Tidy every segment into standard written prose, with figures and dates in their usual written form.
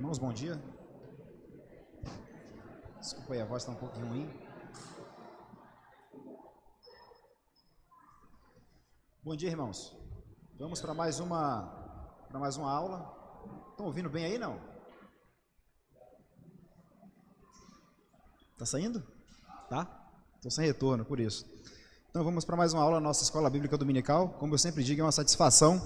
Irmãos, bom dia. Desculpa aí, a voz está um pouquinho ruim. Bom dia, irmãos. Vamos para mais uma aula. Estão ouvindo bem aí, não? Tá saindo? Tá? Estou sem retorno, por isso. Então vamos para mais uma aula na nossa Escola Bíblica Dominical. Como eu sempre digo, é uma satisfação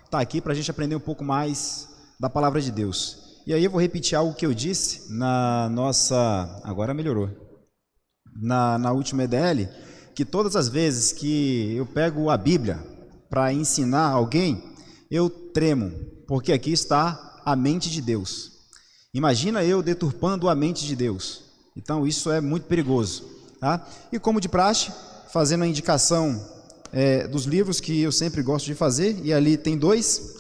estar aqui para a gente aprender um pouco mais da Palavra de Deus. E aí eu vou repetir algo que eu disse na nossa... Agora melhorou. Na última EDL, que todas as vezes que eu pego a Bíblia para ensinar alguém, eu tremo, porque aqui está a mente de Deus. Imagina eu deturpando a mente de Deus. Então isso é muito perigoso. Tá? E como de praxe, fazendo a indicação dos livros que eu sempre gosto de fazer, e ali tem dois.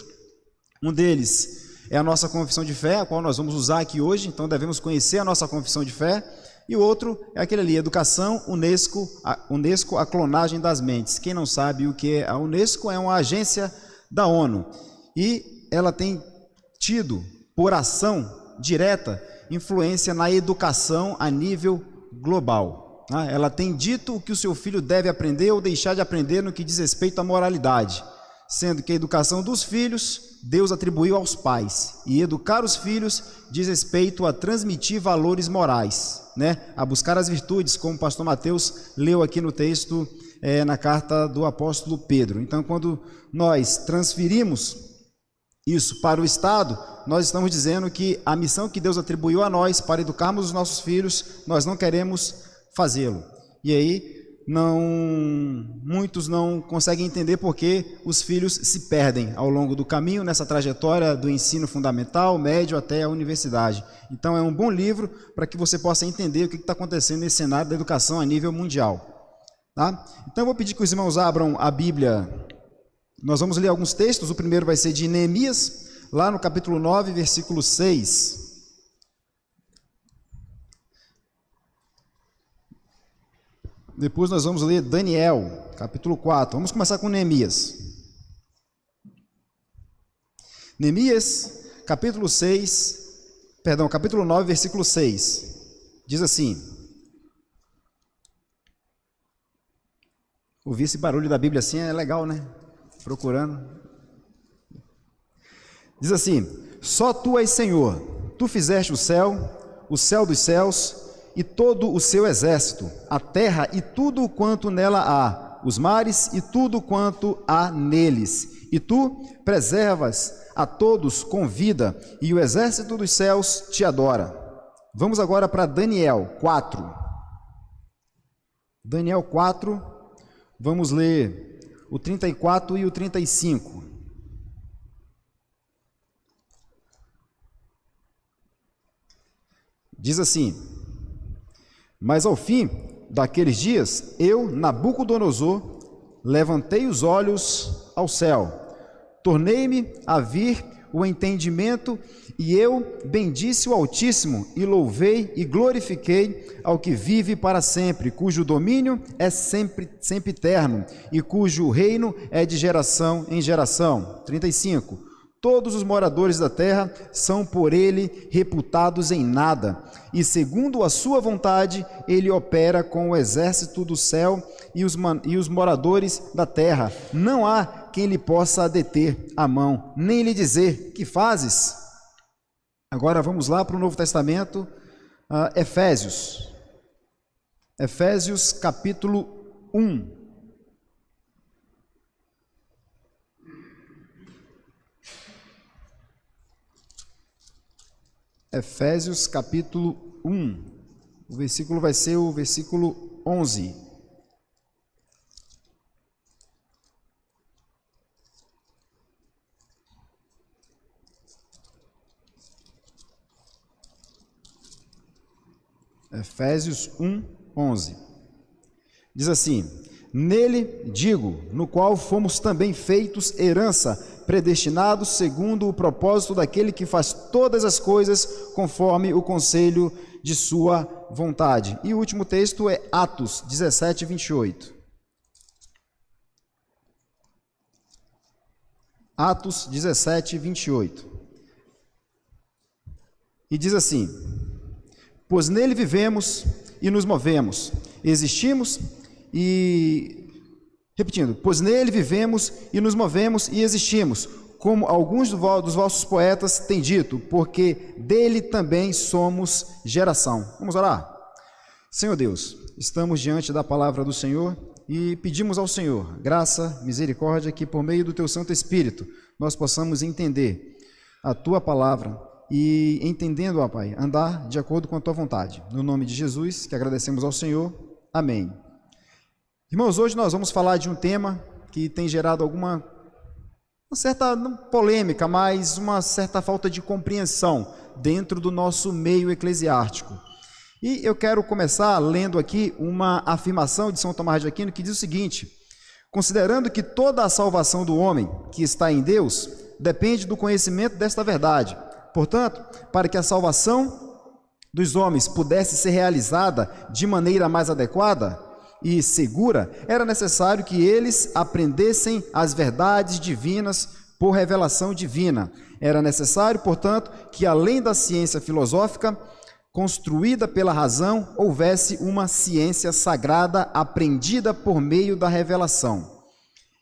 Um deles é a nossa confissão de fé, a qual nós vamos usar aqui hoje, então devemos conhecer a nossa confissão de fé. E o outro é aquele ali, Educação, Unesco, a clonagem das mentes. Quem não sabe o que é a Unesco, é uma agência da ONU. E ela tem tido, por ação direta, influência na educação a nível global. Ela tem dito o que o seu filho deve aprender ou deixar de aprender no que diz respeito à moralidade, sendo que a educação dos filhos Deus atribuiu aos pais, e educar os filhos diz respeito a transmitir valores morais, a buscar as virtudes, como o pastor Mateus leu aqui no texto, na carta do apóstolo Pedro. Então, quando nós transferimos isso para o Estado, nós estamos dizendo que a missão que Deus atribuiu a nós para educarmos os nossos filhos, nós não queremos fazê-lo. E aí, muitos não conseguem entender porque os filhos se perdem ao longo do caminho, nessa trajetória do ensino fundamental, médio até a universidade. Então é um bom livro para que você possa entender o que está acontecendo nesse cenário da educação a nível mundial. Tá? Então eu vou pedir que os irmãos abram a Bíblia. Nós vamos ler alguns textos. O primeiro vai ser de Neemias, lá no capítulo 9, versículo 6. Depois nós vamos ler Daniel, capítulo 4. Vamos começar com Neemias. Neemias, capítulo 9, versículo 6. Diz assim. Ouvir esse barulho da Bíblia assim é legal, né? Procurando. Diz assim: Só tu és Senhor, tu fizeste o céu dos céus, e todo o seu exército, a terra e tudo quanto nela há, os mares e tudo quanto há neles. E tu preservas a todos com vida, e o exército dos céus te adora. Vamos agora para Daniel 4. Daniel 4, vamos ler o 34 e o 35. Diz assim: Mas ao fim daqueles dias, eu, Nabucodonosor, levantei os olhos ao céu, tornei-me a vir o entendimento, e eu bendisse o Altíssimo, e louvei e glorifiquei ao que vive para sempre, cujo domínio é sempre eterno, e cujo reino é de geração em geração. 35. Todos os moradores da terra são por ele reputados em nada, e segundo a sua vontade, ele opera com o exército do céu e os moradores da terra. Não há quem lhe possa deter a mão, nem lhe dizer: que fazes? Agora vamos lá para o Novo Testamento, Efésios. Efésios capítulo 1. Efésios capítulo 1, o versículo vai ser o versículo 11. Efésios 1, 11. Diz assim: Nele, digo, no qual fomos também feitos herança, predestinados segundo o propósito daquele que faz todas as coisas conforme o conselho de sua vontade. E o último texto é Atos 17, 28. Atos 17, 28. E diz assim: pois nele vivemos e nos movemos, existimos e... Repetindo, pois nele vivemos e nos movemos e existimos, como alguns dos vossos poetas têm dito, porque dele também somos geração. Vamos orar? Senhor Deus, estamos diante da palavra do Senhor e pedimos ao Senhor graça, misericórdia, que por meio do Teu Santo Espírito nós possamos entender a Tua palavra e, entendendo, ó Pai, andar de acordo com a Tua vontade. No nome de Jesus, que agradecemos ao Senhor. Amém. Irmãos, hoje nós vamos falar de um tema que tem gerado uma certa, não polêmica, mas uma certa falta de compreensão dentro do nosso meio eclesiástico. E eu quero começar lendo aqui uma afirmação de São Tomás de Aquino que diz o seguinte: considerando que toda a salvação do homem que está em Deus depende do conhecimento desta verdade, portanto, para que a salvação dos homens pudesse ser realizada de maneira mais adequada e segura, era necessário que eles aprendessem as verdades divinas por revelação divina. Era necessário, portanto, que além da ciência filosófica construída pela razão, houvesse uma ciência sagrada aprendida por meio da revelação.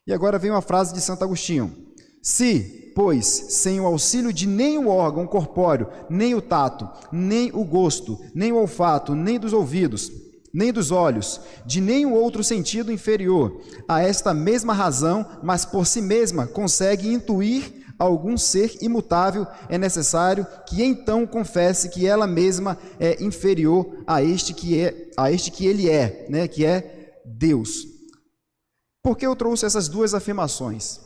E agora vem uma frase de Santo Agostinho: se, pois, sem o auxílio de nenhum órgão corpóreo, nem o tato, nem o gosto, nem o olfato, nem dos ouvidos, nem dos olhos, de nenhum outro sentido inferior a esta mesma razão, mas por si mesma consegue intuir algum ser imutável, é necessário que então confesse que ela mesma é inferior a este que ele é, né, que é Deus. Por que eu trouxe essas duas afirmações?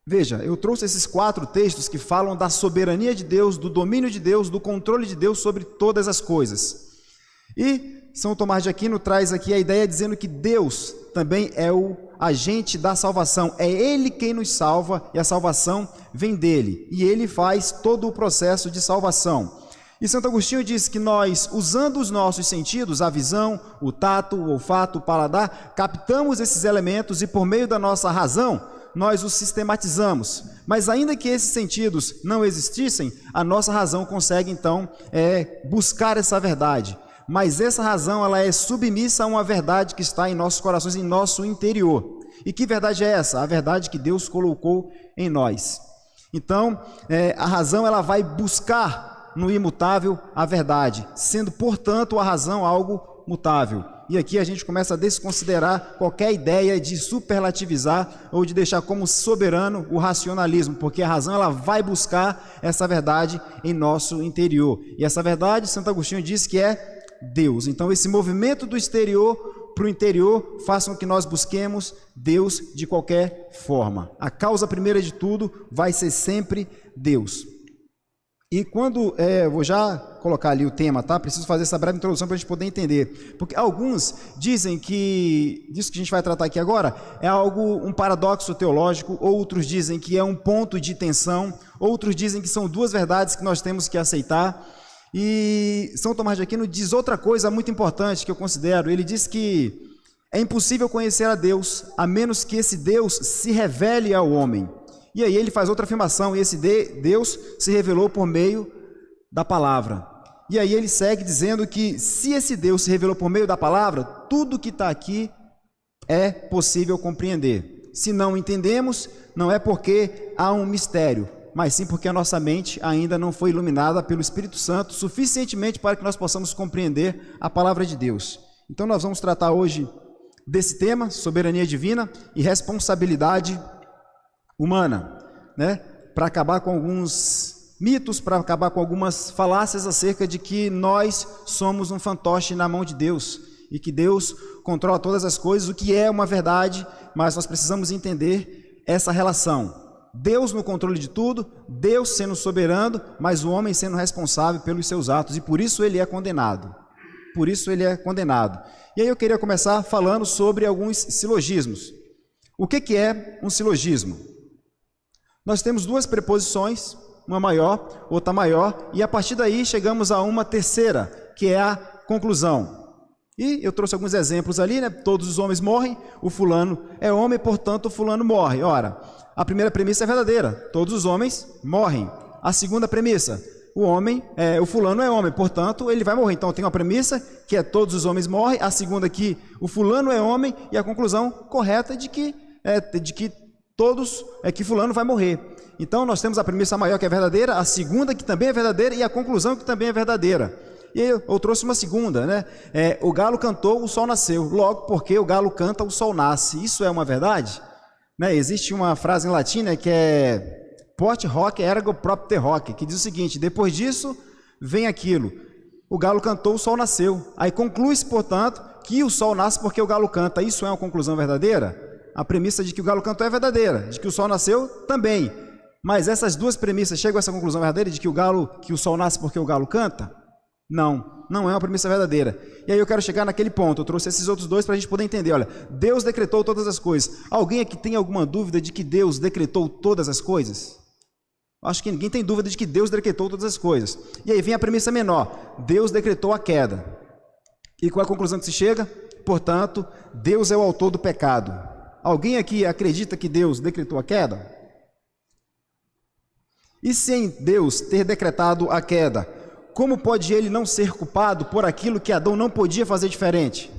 Veja, eu trouxe esses 4 textos que falam da soberania de Deus, do domínio de Deus, do controle de Deus sobre todas as coisas. E São Tomás de Aquino traz aqui a ideia dizendo que Deus também é o agente da salvação. É Ele quem nos salva e a salvação vem dele. E Ele faz todo o processo de salvação. E Santo Agostinho diz que nós, usando os nossos sentidos, a visão, o tato, o olfato, o paladar, captamos esses elementos e por meio da nossa razão, nós os sistematizamos. Mas ainda que esses sentidos não existissem, a nossa razão consegue então buscar essa verdade. Mas essa razão ela é submissa a uma verdade que está em nossos corações, em nosso interior. E que verdade é essa? A verdade que Deus colocou em nós. Então, a razão ela vai buscar no imutável a verdade, sendo, portanto, a razão algo mutável. E aqui a gente começa a desconsiderar qualquer ideia de superlativizar ou de deixar como soberano o racionalismo, porque a razão ela vai buscar essa verdade em nosso interior. E essa verdade, Santo Agostinho diz que é Deus. Então esse movimento do exterior para o interior faz com que nós busquemos Deus de qualquer forma. A causa primeira de tudo vai ser sempre Deus. E quando, vou já colocar ali o tema, tá? Preciso fazer essa breve introdução para a gente poder entender. Porque alguns dizem que, disso que a gente vai tratar aqui agora, é um paradoxo teológico, outros dizem que é um ponto de tensão, outros dizem que são 2 verdades que nós temos que aceitar. E São Tomás de Aquino diz outra coisa muito importante que eu considero. Ele diz que é impossível conhecer a Deus, a menos que esse Deus se revele ao homem. E aí ele faz outra afirmação, e esse Deus se revelou por meio da palavra. E aí ele segue dizendo que se esse Deus se revelou por meio da palavra, tudo que está aqui é possível compreender. Se não entendemos, não é porque há um mistério, mas sim porque a nossa mente ainda não foi iluminada pelo Espírito Santo suficientemente para que nós possamos compreender a palavra de Deus. Então nós vamos tratar hoje desse tema, soberania divina e responsabilidade humana, né? Para acabar com alguns mitos, para acabar com algumas falácias acerca de que nós somos um fantoche na mão de Deus e que Deus controla todas as coisas, o que é uma verdade, mas nós precisamos entender essa relação. Deus no controle de tudo, Deus sendo soberano, mas o homem sendo responsável pelos seus atos, e por isso ele é condenado. Por isso ele é condenado. E aí eu queria começar falando sobre alguns silogismos. O que é um silogismo? Nós temos 2 preposições, uma maior, outra maior, e a partir daí chegamos a uma terceira, que é a conclusão. E eu trouxe alguns exemplos ali, né? Todos os homens morrem, o fulano é homem, portanto o fulano morre. Ora, a primeira premissa é verdadeira, todos os homens morrem. A segunda premissa, o fulano é homem, portanto, ele vai morrer. Então, tem uma premissa que é todos os homens morrem, a segunda que o fulano é homem, e a conclusão correta de que que fulano vai morrer. Então, nós temos a premissa maior que é verdadeira, a segunda que também é verdadeira e a conclusão que também é verdadeira. E aí eu trouxe uma segunda, né? O galo cantou, o sol nasceu. Logo, porque o galo canta, o sol nasce. Isso é uma verdade? Né? Existe uma frase em latim, né, que é Post hoc ergo propter hoc, que diz o seguinte: depois disso vem aquilo. O galo cantou, o sol nasceu. Aí conclui-se, portanto, que o sol nasce porque o galo canta. Isso é uma conclusão verdadeira? A premissa de que o galo cantou é verdadeira, de que o sol nasceu também. Mas essas duas premissas chegam a essa conclusão verdadeira de que o sol nasce porque o galo canta? Não, não é uma premissa verdadeira. E aí eu quero chegar naquele ponto. Eu trouxe esses outros dois para a gente poder entender. Olha, Deus decretou todas as coisas. Alguém aqui tem alguma dúvida de que Deus decretou todas as coisas? Acho que ninguém tem dúvida de que Deus decretou todas as coisas. E aí vem a premissa menor. Deus decretou a queda. E qual é a conclusão que se chega? Portanto, Deus é o autor do pecado. Alguém aqui acredita que Deus decretou a queda? E sem Deus ter decretado a queda, como pode ele não ser culpado por aquilo que Adão não podia fazer diferente?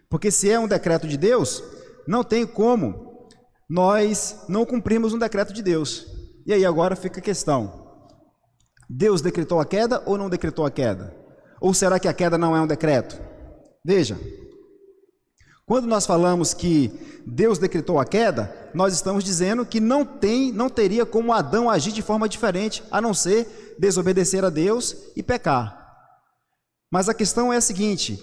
Porque se é um decreto de Deus, não tem como nós não cumprirmos um decreto de Deus. E aí agora fica a questão: Deus decretou a queda ou não decretou a queda? Ou será que a queda não é um decreto? Veja, quando nós falamos que Deus decretou a queda, nós estamos dizendo que não teria como Adão agir de forma diferente, a não ser desobedecer a Deus e pecar. Mas a questão é a seguinte: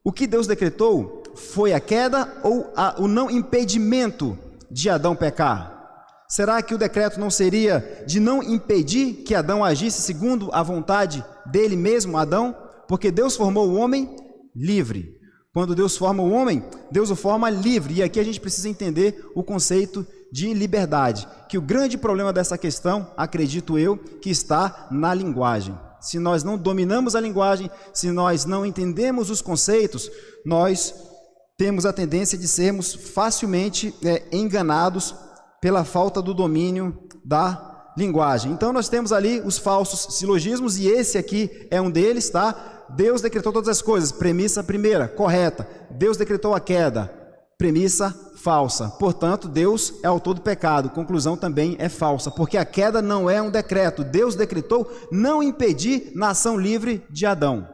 o que Deus decretou foi a queda ou o não impedimento de Adão pecar? Será que o decreto não seria de não impedir que Adão agisse segundo a vontade dele mesmo, Adão? Porque Deus formou o homem livre. Quando Deus forma o homem, Deus o forma livre. E aqui a gente precisa entender o conceito de liberdade, que o grande problema dessa questão, acredito eu, que está na linguagem. Se nós não dominamos a linguagem, se nós não entendemos os conceitos, nós temos a tendência de sermos facilmente enganados pela falta do domínio da linguagem. Então nós temos ali os falsos silogismos, e esse aqui é um deles, tá? Deus decretou todas as coisas, premissa primeira, correta. Deus decretou a queda, premissa falsa. Portanto, Deus é autor do pecado, conclusão também é falsa, porque a queda não é um decreto. Deus decretou não impedir na ação livre de Adão.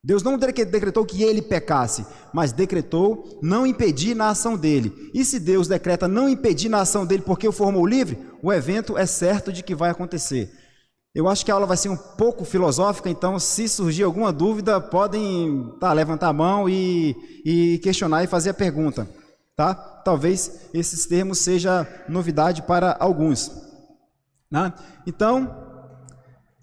Deus não decretou que ele pecasse, mas decretou não impedir na ação dele. E se Deus decreta não impedir na ação dele porque o formou livre, o evento é certo de que vai acontecer. Eu acho que a aula vai ser um pouco filosófica, então se surgir alguma dúvida, podem levantar a mão e questionar e fazer a pergunta. Tá? Talvez esses termos sejam novidade para alguns. Né? Então,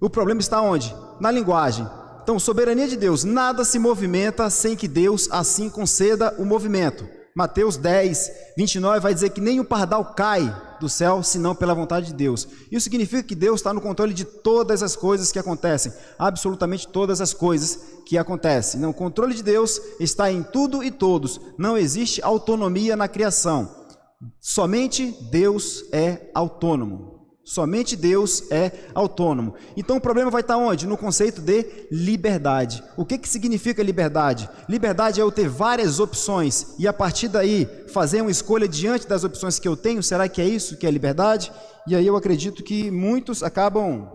o problema está onde? Na linguagem. Então, soberania de Deus, nada se movimenta sem que Deus assim conceda o movimento. Mateus 10, 29 vai dizer que nem o pardal cai do céu, senão pela vontade de Deus. Isso significa que Deus está no controle de todas as coisas que acontecem, absolutamente todas as coisas que acontecem. Não, o controle de Deus está em tudo e todos, não existe autonomia na criação. Somente Deus é autônomo. Somente Deus é autônomo. Então o problema vai estar onde? No conceito de liberdade. O que significa liberdade? Liberdade é eu ter várias opções e a partir daí fazer uma escolha diante das opções que eu tenho. Será que é isso que é liberdade? E aí eu acredito que muitos acabam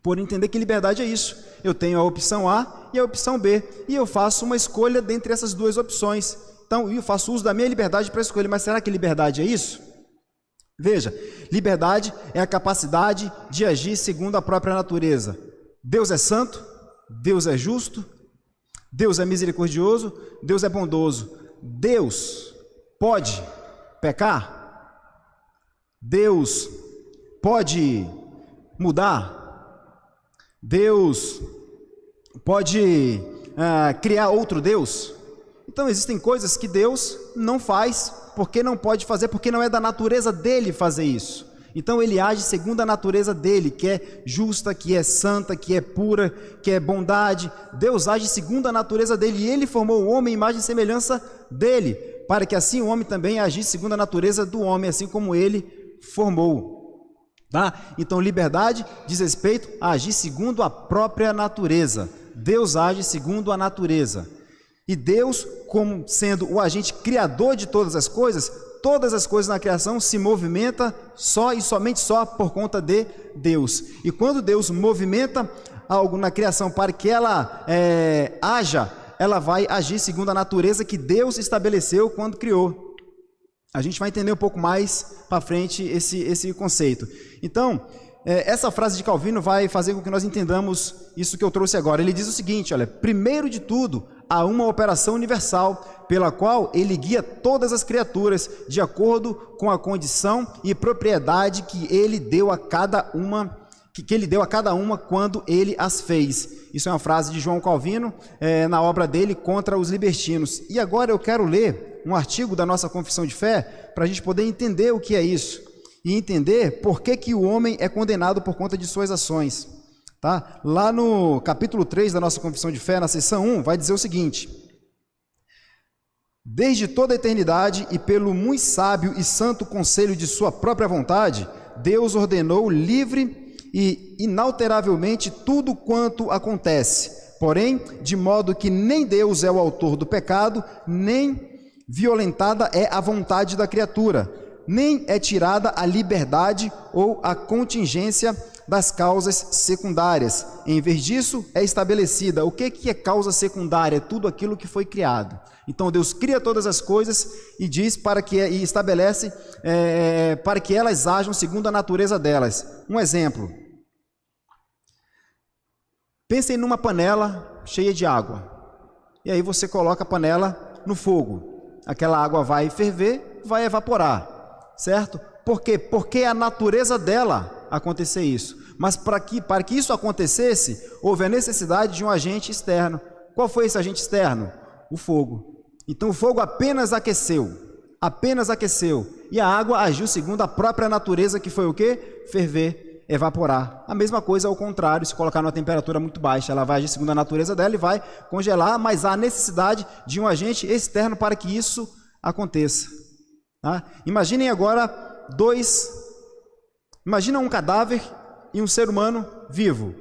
por entender que liberdade é isso. Eu tenho a opção A e a opção B e eu faço uma escolha dentre essas duas opções. Então eu faço uso da minha liberdade para escolher. Mas será que liberdade é isso? Veja, liberdade é a capacidade de agir segundo a própria natureza. Deus é santo, Deus é justo, Deus é misericordioso, Deus é bondoso. Deus pode pecar? Deus pode mudar? Deus pode criar outro Deus? Então existem coisas que Deus não faz, porque não pode fazer, porque não é da natureza dele fazer isso. Então ele age segundo a natureza dele, que é justa, que é santa, que é pura, que é bondade. Deus age segundo a natureza dele, e ele formou o homem em imagem e semelhança dele, para que assim o homem também agisse segundo a natureza do homem, assim como ele formou. Tá? Então, liberdade diz respeito a agir segundo a própria natureza. Deus age segundo a natureza. E Deus, como sendo o agente criador de todas as coisas na criação se movimenta só e somente só por conta de Deus. E quando Deus movimenta algo na criação para que ela haja, ela vai agir segundo a natureza que Deus estabeleceu quando criou. A gente vai entender um pouco mais para frente esse conceito. Então, essa frase de Calvino vai fazer com que nós entendamos isso que eu trouxe agora. Ele diz o seguinte, olha, primeiro de tudo, há uma operação universal pela qual ele guia todas as criaturas de acordo com a condição e propriedade que ele deu a cada uma, quando ele as fez. Isso é uma frase de João Calvino, na obra dele Contra os Libertinos. E agora eu quero ler um artigo da nossa Confissão de Fé para a gente poder entender o que é isso e entender por que o homem é condenado por conta de suas ações. Tá? Lá no capítulo 3 da nossa Confissão de Fé, na seção 1, vai dizer o seguinte: desde toda a eternidade e pelo muito sábio e santo conselho de sua própria vontade, Deus ordenou livre e inalteravelmente tudo quanto acontece, porém, de modo que nem Deus é o autor do pecado, nem violentada é a vontade da criatura, nem é tirada a liberdade ou a contingência das causas secundárias. Em vez disso, é estabelecida. O que é causa secundária? É tudo aquilo que foi criado. Então, Deus cria todas as coisas e diz e estabelece para que elas ajam segundo a natureza delas. Um exemplo. Pensem numa panela cheia de água. E aí você coloca a panela no fogo. Aquela água vai ferver, vai evaporar. Certo? Por quê? Porque a natureza dela acontecer isso. Mas para que isso acontecesse, houve a necessidade de um agente externo. Qual foi esse agente externo? O fogo. Então o fogo apenas aqueceu. E a água agiu segundo a própria natureza, que foi o quê? Ferver, evaporar. A mesma coisa ao contrário, se colocar numa temperatura muito baixa, ela vai agir segundo a natureza dela e vai congelar, mas há necessidade de um agente externo para que isso aconteça. Tá? Imaginem agora imagina um cadáver e um ser humano vivo.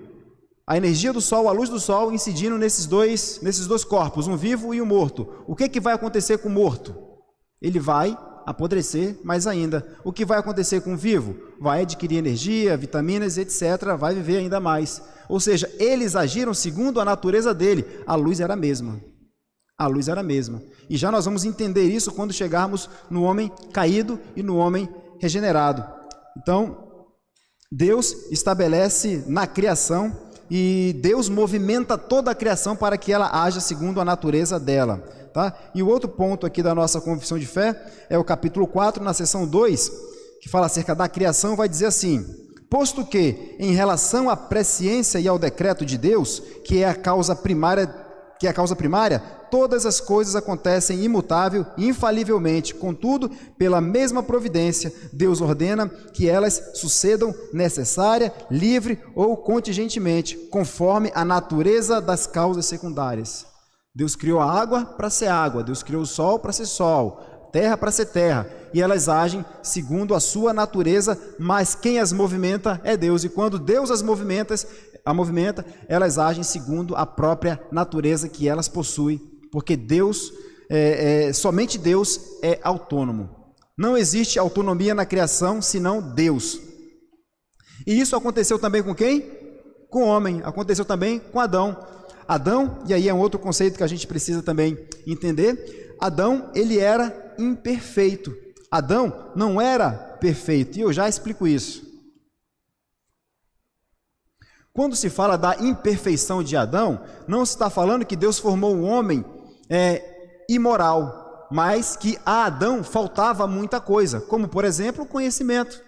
A energia do sol, a luz do sol incidindo nesses dois corpos, um vivo e um morto. O que vai acontecer com o morto? Ele vai apodrecer mais ainda. O que vai acontecer com o vivo? Vai adquirir energia, vitaminas, etc. Vai viver ainda mais. Ou seja, eles agiram segundo a natureza dele. A luz era a mesma. E já nós vamos entender isso quando chegarmos no homem caído e no homem regenerado. Então, Deus estabelece na criação e Deus movimenta toda a criação para que ela haja segundo a natureza dela. Tá? E o outro ponto aqui da nossa confissão de fé é o capítulo 4, na seção 2, que fala acerca da criação, vai dizer assim: posto que, em relação à presciência e ao decreto de Deus, que é a causa primária, todas as coisas acontecem imutável e infalivelmente. Contudo, pela mesma providência, Deus ordena que elas sucedam necessária, livre ou contingentemente, conforme a natureza das causas secundárias. Deus criou a água para ser água, Deus criou o sol para ser sol, terra para ser terra, e elas agem segundo a sua natureza, mas quem as movimenta é Deus. E quando Deus as movimenta, elas agem segundo a própria natureza que elas possuem, porque Deus, somente Deus é autônomo. Não existe autonomia na criação senão Deus. E isso aconteceu também com quem? Com o homem. Aconteceu também com Adão. Adão, e aí é um outro conceito que a gente precisa também entender. Adão, ele era imperfeito. Adão não era perfeito, e eu já explico isso. Quando se fala da imperfeição de Adão, não se está falando que Deus formou um homem imoral, mas que a Adão faltava muita coisa, como, por exemplo, conhecimento.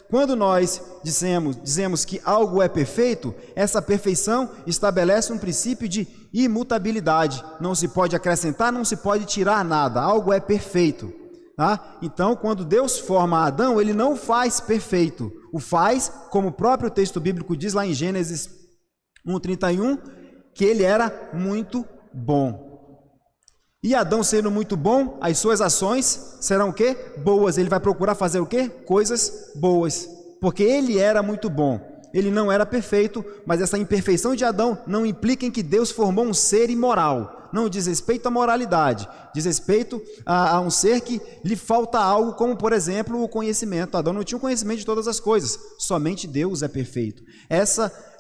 Quando nós dizemos que algo é perfeito, essa perfeição estabelece um princípio de imutabilidade. Não se pode acrescentar, não se pode tirar nada. Algo é perfeito. Tá? Então, quando Deus forma Adão, ele não faz perfeito. O faz, como o próprio texto bíblico diz lá em Gênesis 1:31, que ele era muito bom. E Adão sendo muito bom, as suas ações serão o quê? Boas. Ele vai procurar fazer o quê? Coisas boas. Porque ele era muito bom. Ele não era perfeito, mas essa imperfeição de Adão não implica em que Deus formou um ser imoral. Não diz respeito à moralidade, diz respeito a um ser que lhe falta algo, como por exemplo o conhecimento. Adão não tinha o conhecimento de todas as coisas, somente Deus é perfeito.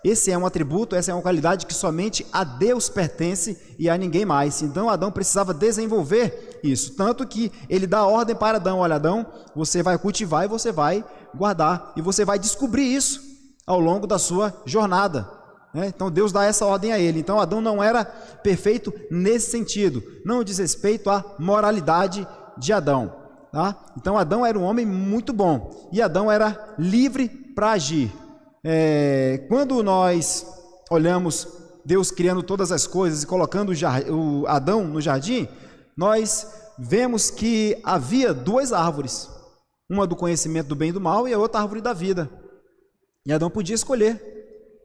Esse é um atributo, essa é uma qualidade que somente a Deus pertence e a ninguém mais. Então Adão precisava desenvolver isso, tanto que ele dá ordem para Adão: olha, Adão, você vai cultivar e você vai guardar, e você vai descobrir isso ao longo da sua jornada. Então Deus dá essa ordem a ele. Então Adão não era perfeito nesse sentido, não diz respeito à moralidade de Adão, tá? Então Adão era um homem muito bom, e Adão era livre para agir. Quando nós olhamos Deus criando todas as coisas e colocando o Adão no jardim, nós vemos que havia duas árvores, uma do conhecimento do bem e do mal e a outra árvore da vida, e Adão podia escolher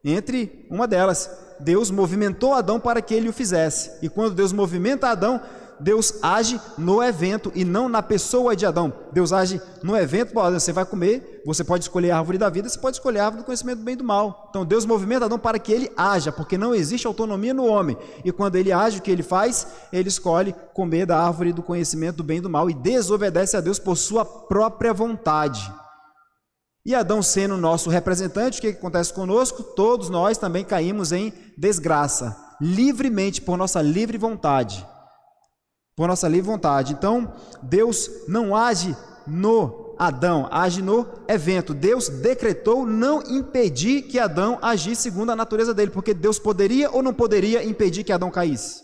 entre uma delas. Deus movimentou Adão para que ele o fizesse, e quando Deus movimenta Adão, Deus age no evento e não na pessoa de Adão. Deus age no evento: você vai comer, você pode escolher a árvore da vida, você pode escolher a árvore do conhecimento do bem e do mal. Então Deus movimenta Adão para que ele haja, porque não existe autonomia no homem, e quando ele age, o que ele faz? Ele escolhe comer da árvore do conhecimento do bem e do mal e desobedece a Deus por sua própria vontade. E Adão sendo nosso representante, o que acontece conosco? Todos nós também caímos em desgraça, livremente, por nossa livre vontade. Por nossa livre vontade. Então, Deus não age no Adão, age no evento. Deus decretou não impedir que Adão agisse segundo a natureza dele, porque Deus poderia ou não poderia impedir que Adão caísse?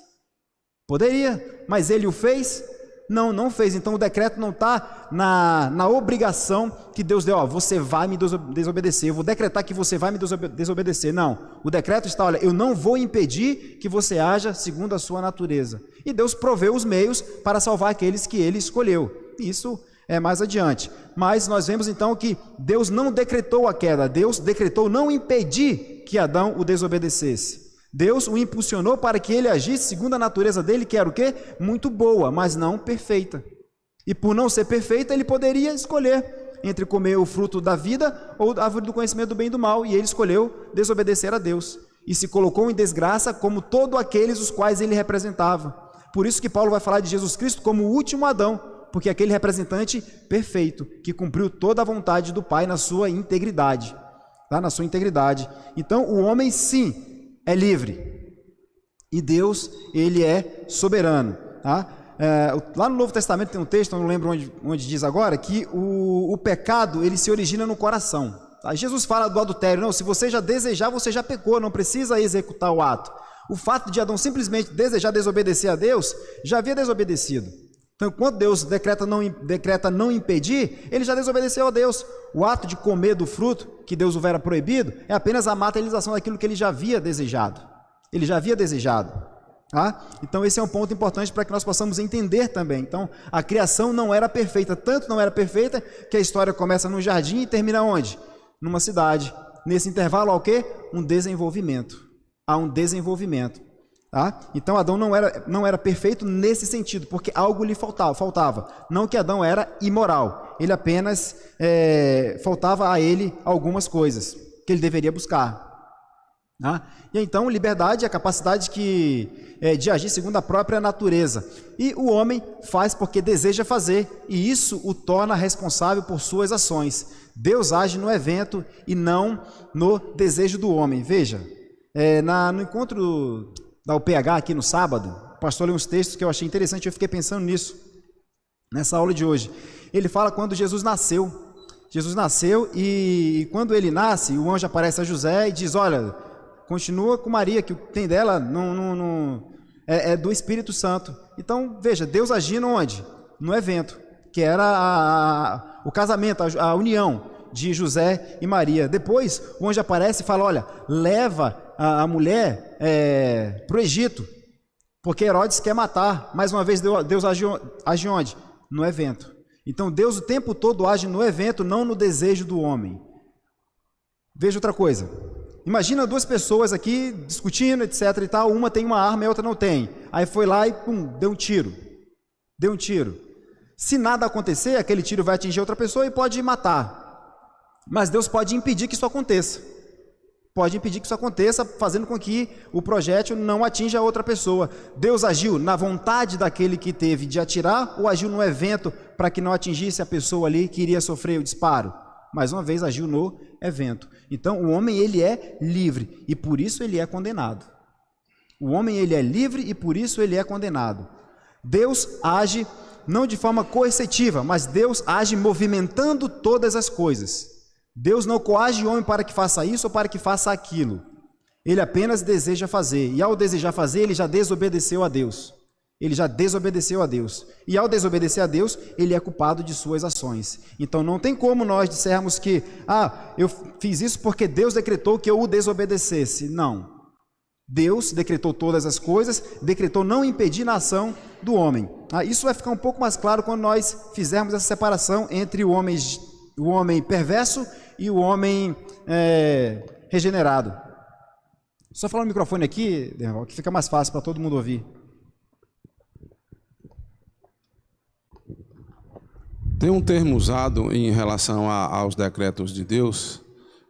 Poderia, mas ele o fez? Não fez. Então o decreto não está na obrigação que Deus deu: você vai me desobedecer, eu vou decretar que você vai me desobedecer. Não, o decreto está: olha, eu não vou impedir que você haja segundo a sua natureza. E Deus proveu os meios para salvar aqueles que ele escolheu. Isso é mais adiante. Mas nós vemos então que Deus não decretou a queda, Deus decretou não impedir que Adão o desobedecesse. Deus o impulsionou para que ele agisse segundo a natureza dele, que era o quê? Muito boa, mas não perfeita. E por não ser perfeita, ele poderia escolher entre comer o fruto da vida ou a árvore do conhecimento do bem e do mal, e ele escolheu desobedecer a Deus, e se colocou em desgraça como todos aqueles os quais ele representava. Por isso que Paulo vai falar de Jesus Cristo como o último Adão, porque é aquele representante perfeito, que cumpriu toda a vontade do Pai na sua integridade, tá? Na sua integridade. Então o homem sim é livre, e Deus, ele é soberano, tá? Lá no Novo Testamento tem um texto, eu não lembro onde diz agora, que o pecado, ele se origina no coração, tá? Jesus fala do adultério: não, se você já desejar, você já pecou, não precisa executar o ato. O fato de Adão simplesmente desejar desobedecer a Deus, já havia desobedecido. Então, quando Deus decreta não impedir, ele já desobedeceu a Deus. O ato de comer do fruto, que Deus houvera proibido, é apenas a materialização daquilo que ele já havia desejado. Ele já havia desejado. Tá? Então, esse é um ponto importante para que nós possamos entender também. Então, a criação não era perfeita, tanto não era perfeita, que a história começa num jardim e termina onde? Numa cidade. Nesse intervalo, há o quê? Um desenvolvimento. Há um desenvolvimento. Tá? Então Adão não era perfeito nesse sentido, porque algo lhe faltava. Não que Adão era imoral, ele apenas faltava a ele algumas coisas que ele deveria buscar. Tá? E então liberdade é a capacidade de agir segundo a própria natureza. E o homem faz porque deseja fazer, e isso o torna responsável por suas ações. Deus age no evento e não no desejo do homem. Veja, no encontro da UPH aqui no sábado, o pastor leu uns textos que eu achei interessante, eu fiquei pensando nisso, nessa aula de hoje. Ele fala quando Jesus nasceu. Jesus nasceu e quando ele nasce, o anjo aparece a José e diz: olha, continua com Maria, que o que tem dela é do Espírito Santo. Então, veja, Deus agindo onde? No evento, que era o casamento, a união de José e Maria. Depois, o anjo aparece e fala: olha, leva a mulher para o Egito, porque Herodes quer matar. Mais uma vez, Deus age onde? No evento. Então, Deus o tempo todo age no evento, não no desejo do homem. Veja outra coisa. Imagina duas pessoas aqui discutindo, etc e tal, uma tem uma arma e a outra não tem. Aí foi lá e pum, deu um tiro. Deu um tiro. Se nada acontecer, aquele tiro vai atingir outra pessoa e pode matar. Mas Deus pode impedir que isso aconteça. Pode impedir que isso aconteça, fazendo com que o projétil não atinja a outra pessoa. Deus agiu na vontade daquele que teve de atirar ou agiu no evento para que não atingisse a pessoa ali que iria sofrer o disparo? Mais uma vez, agiu no evento. Então, o homem, ele é livre e por isso ele é condenado. O homem, ele é livre e por isso ele é condenado. Deus age não de forma coercitiva, mas Deus age movimentando todas as coisas. Deus não coage o homem para que faça isso ou para que faça aquilo. Ele apenas deseja fazer. E ao desejar fazer, ele já desobedeceu a Deus. Ele já desobedeceu a Deus. E ao desobedecer a Deus, ele é culpado de suas ações. Então não tem como nós dissermos que, eu fiz isso porque Deus decretou que eu o desobedecesse. Não. Deus decretou todas as coisas, decretou não impedir na ação do homem. Isso vai ficar um pouco mais claro quando nós fizermos essa separação entre o homem perverso e o homem regenerado. Só falar no microfone aqui, que fica mais fácil para todo mundo ouvir. Tem um termo usado em relação aos decretos de Deus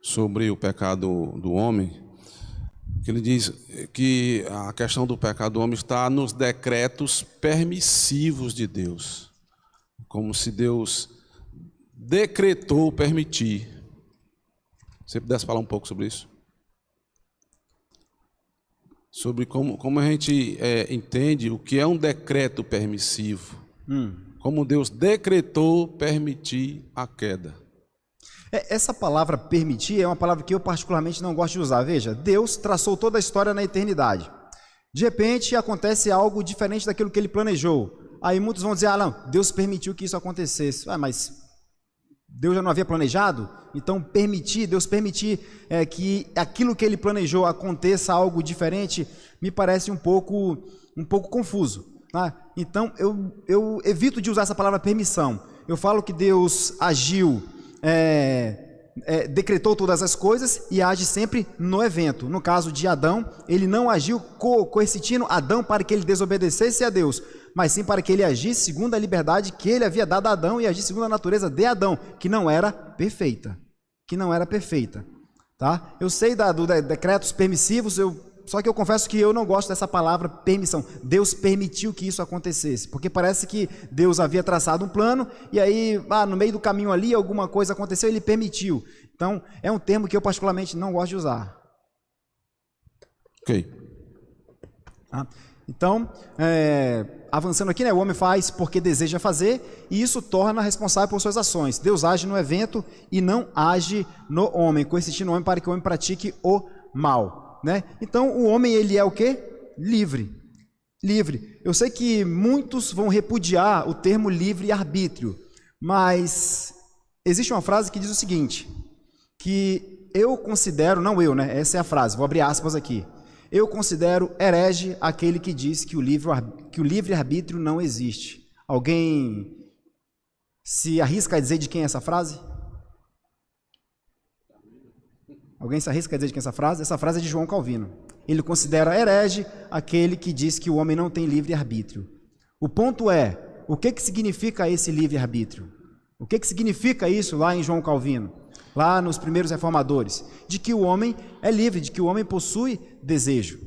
sobre o pecado do homem, que ele diz que a questão do pecado do homem está nos decretos permissivos de Deus, como se Deus decretou permitir. Se você pudesse falar um pouco sobre isso? Sobre como a gente entende o que é um decreto permissivo. Como Deus decretou permitir a queda. Essa palavra permitir é uma palavra que eu particularmente não gosto de usar. Veja, Deus traçou toda a história na eternidade. De repente acontece algo diferente daquilo que ele planejou. Aí muitos vão dizer, não, Deus permitiu que isso acontecesse. Mas Deus já não havia planejado? Então Deus permitir que aquilo que ele planejou aconteça algo diferente, me parece um pouco confuso. Então eu evito de usar essa palavra permissão. Eu falo que Deus agiu, decretou todas as coisas e age sempre no evento. No caso de Adão, ele não agiu coercitando Adão para que ele desobedecesse a Deus, mas sim para que ele agisse segundo a liberdade que ele havia dado a Adão e agisse segundo a natureza de Adão, que não era perfeita. Tá? Eu sei dos decretos permissivos, só que eu confesso que eu não gosto dessa palavra permissão. Deus permitiu que isso acontecesse, porque parece que Deus havia traçado um plano e aí, no meio do caminho ali, alguma coisa aconteceu e ele permitiu. Então, é um termo que eu particularmente não gosto de usar. Ok. Então, avançando aqui, o homem faz porque deseja fazer e isso torna responsável por suas ações. Deus age no evento e não age no homem, coercitando o homem para que o homem pratique o mal. Então o homem, ele é o quê? Livre. Eu sei que muitos vão repudiar o termo livre-arbítrio, mas existe uma frase que diz o seguinte, que eu considero, essa é a frase, vou abrir aspas aqui, eu considero herege aquele que diz que o livre-arbítrio não existe. Alguém se arrisca a dizer de quem é essa frase? Alguém se arrisca a dizer de quem é essa frase? Essa frase é de João Calvino. Ele considera herege aquele que diz que o homem não tem livre-arbítrio. O ponto é, o que significa esse livre-arbítrio? O que significa isso lá em João Calvino? Lá nos primeiros reformadores? De que o homem é livre, de que o homem possui desejo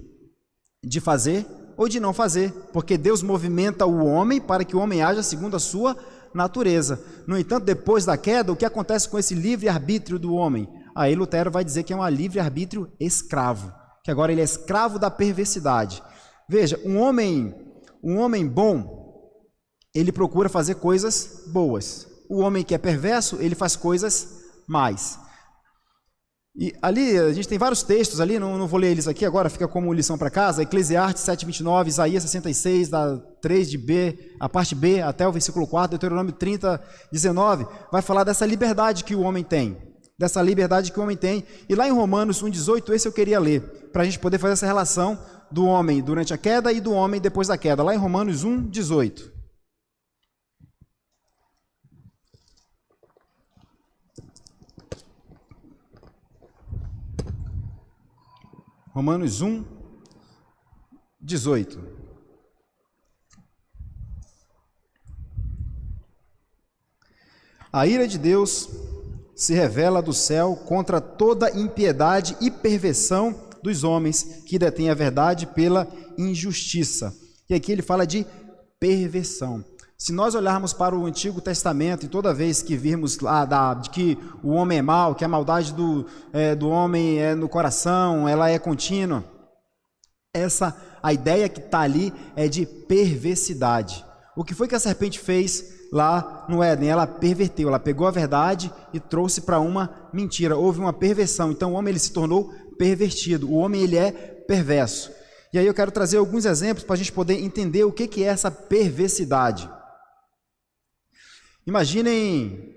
de fazer ou de não fazer, porque Deus movimenta o homem para que o homem haja segundo a sua natureza. No entanto, depois da queda, o que acontece com esse livre-arbítrio do homem? Aí Lutero vai dizer que é um livre-arbítrio escravo, que agora ele é escravo da perversidade. Veja, um homem bom, ele procura fazer coisas boas. O homem que é perverso, ele faz coisas más. E ali, a gente tem vários textos ali, não vou ler eles aqui agora, fica como lição para casa, Eclesiastes 7:29, Isaías 66, da 3 de B, a parte B, até o versículo 4, Deuteronômio 30:19, vai falar dessa liberdade que o homem tem. E lá em Romanos 1:18, esse eu queria ler, para a gente poder fazer essa relação do homem durante a queda e do homem depois da queda. Lá em Romanos 1:18. Romanos 1, 18. A ira de Deus se revela do céu contra toda impiedade e perversão dos homens que detêm a verdade pela injustiça. E aqui ele fala de perversão. Se nós olharmos para o Antigo Testamento e toda vez que virmos lá de que o homem é mau, que a maldade do homem é no coração, ela é contínua, a ideia que está ali é de perversidade. O que foi que a serpente fez lá no Éden? Ela perverteu, ela pegou a verdade e trouxe para uma mentira. Houve uma perversão. Então o homem ele se tornou pervertido. O homem ele é perverso. E aí eu quero trazer alguns exemplos para a gente poder entender o que é essa perversidade. Imaginem,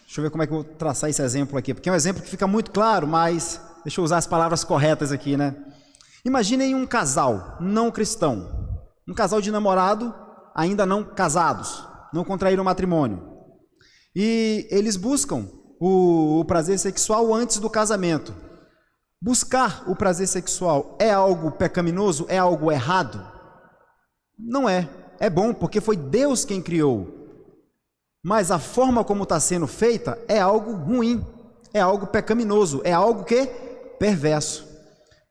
deixa eu ver como é que eu vou traçar esse exemplo aqui, porque é um exemplo que fica muito claro, mas deixa eu usar as palavras corretas aqui, né? Imaginem um casal não cristão, um casal de namorado, ainda não casados, não contraíram matrimônio. E eles buscam o prazer sexual antes do casamento. Buscar o prazer sexual é algo pecaminoso? É algo errado? Não é. É bom porque foi Deus quem criou. Mas a forma como está sendo feita é algo ruim, é algo pecaminoso, é algo que perverso.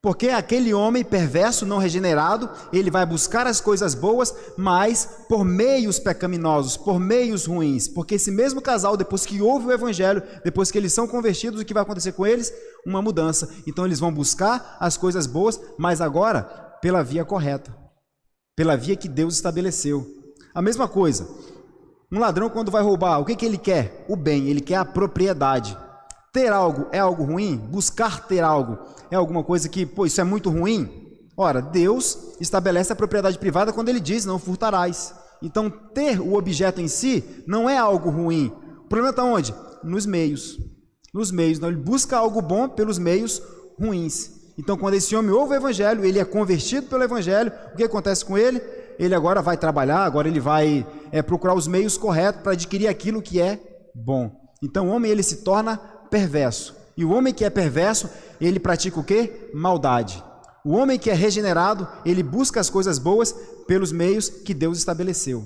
Porque aquele homem perverso, não regenerado, ele vai buscar as coisas boas, mas por meios pecaminosos, por meios ruins. Porque esse mesmo casal, depois que ouve o evangelho, depois que eles são convertidos, o que vai acontecer com eles? Uma mudança. Então eles vão buscar as coisas boas, mas agora pela via correta, pela via que Deus estabeleceu. A mesma coisa, um ladrão quando vai roubar, o que ele quer? O bem, ele quer a propriedade. Ter algo é algo ruim? Buscar ter algo é alguma coisa que, pô, isso é muito ruim? Ora, Deus estabelece a propriedade privada quando ele diz, não furtarás. Então, ter o objeto em si não é algo ruim. O problema está onde? Nos meios. Nos meios. Então, ele busca algo bom pelos meios ruins. Então, quando esse homem ouve o evangelho, ele é convertido pelo evangelho, o que acontece com ele? Ele agora vai trabalhar, agora ele vai procurar os meios corretos para adquirir aquilo que é bom. Então, o homem ele se torna perverso. E o homem que é perverso, ele pratica o quê? Maldade. O homem que é regenerado, ele busca as coisas boas pelos meios que Deus estabeleceu.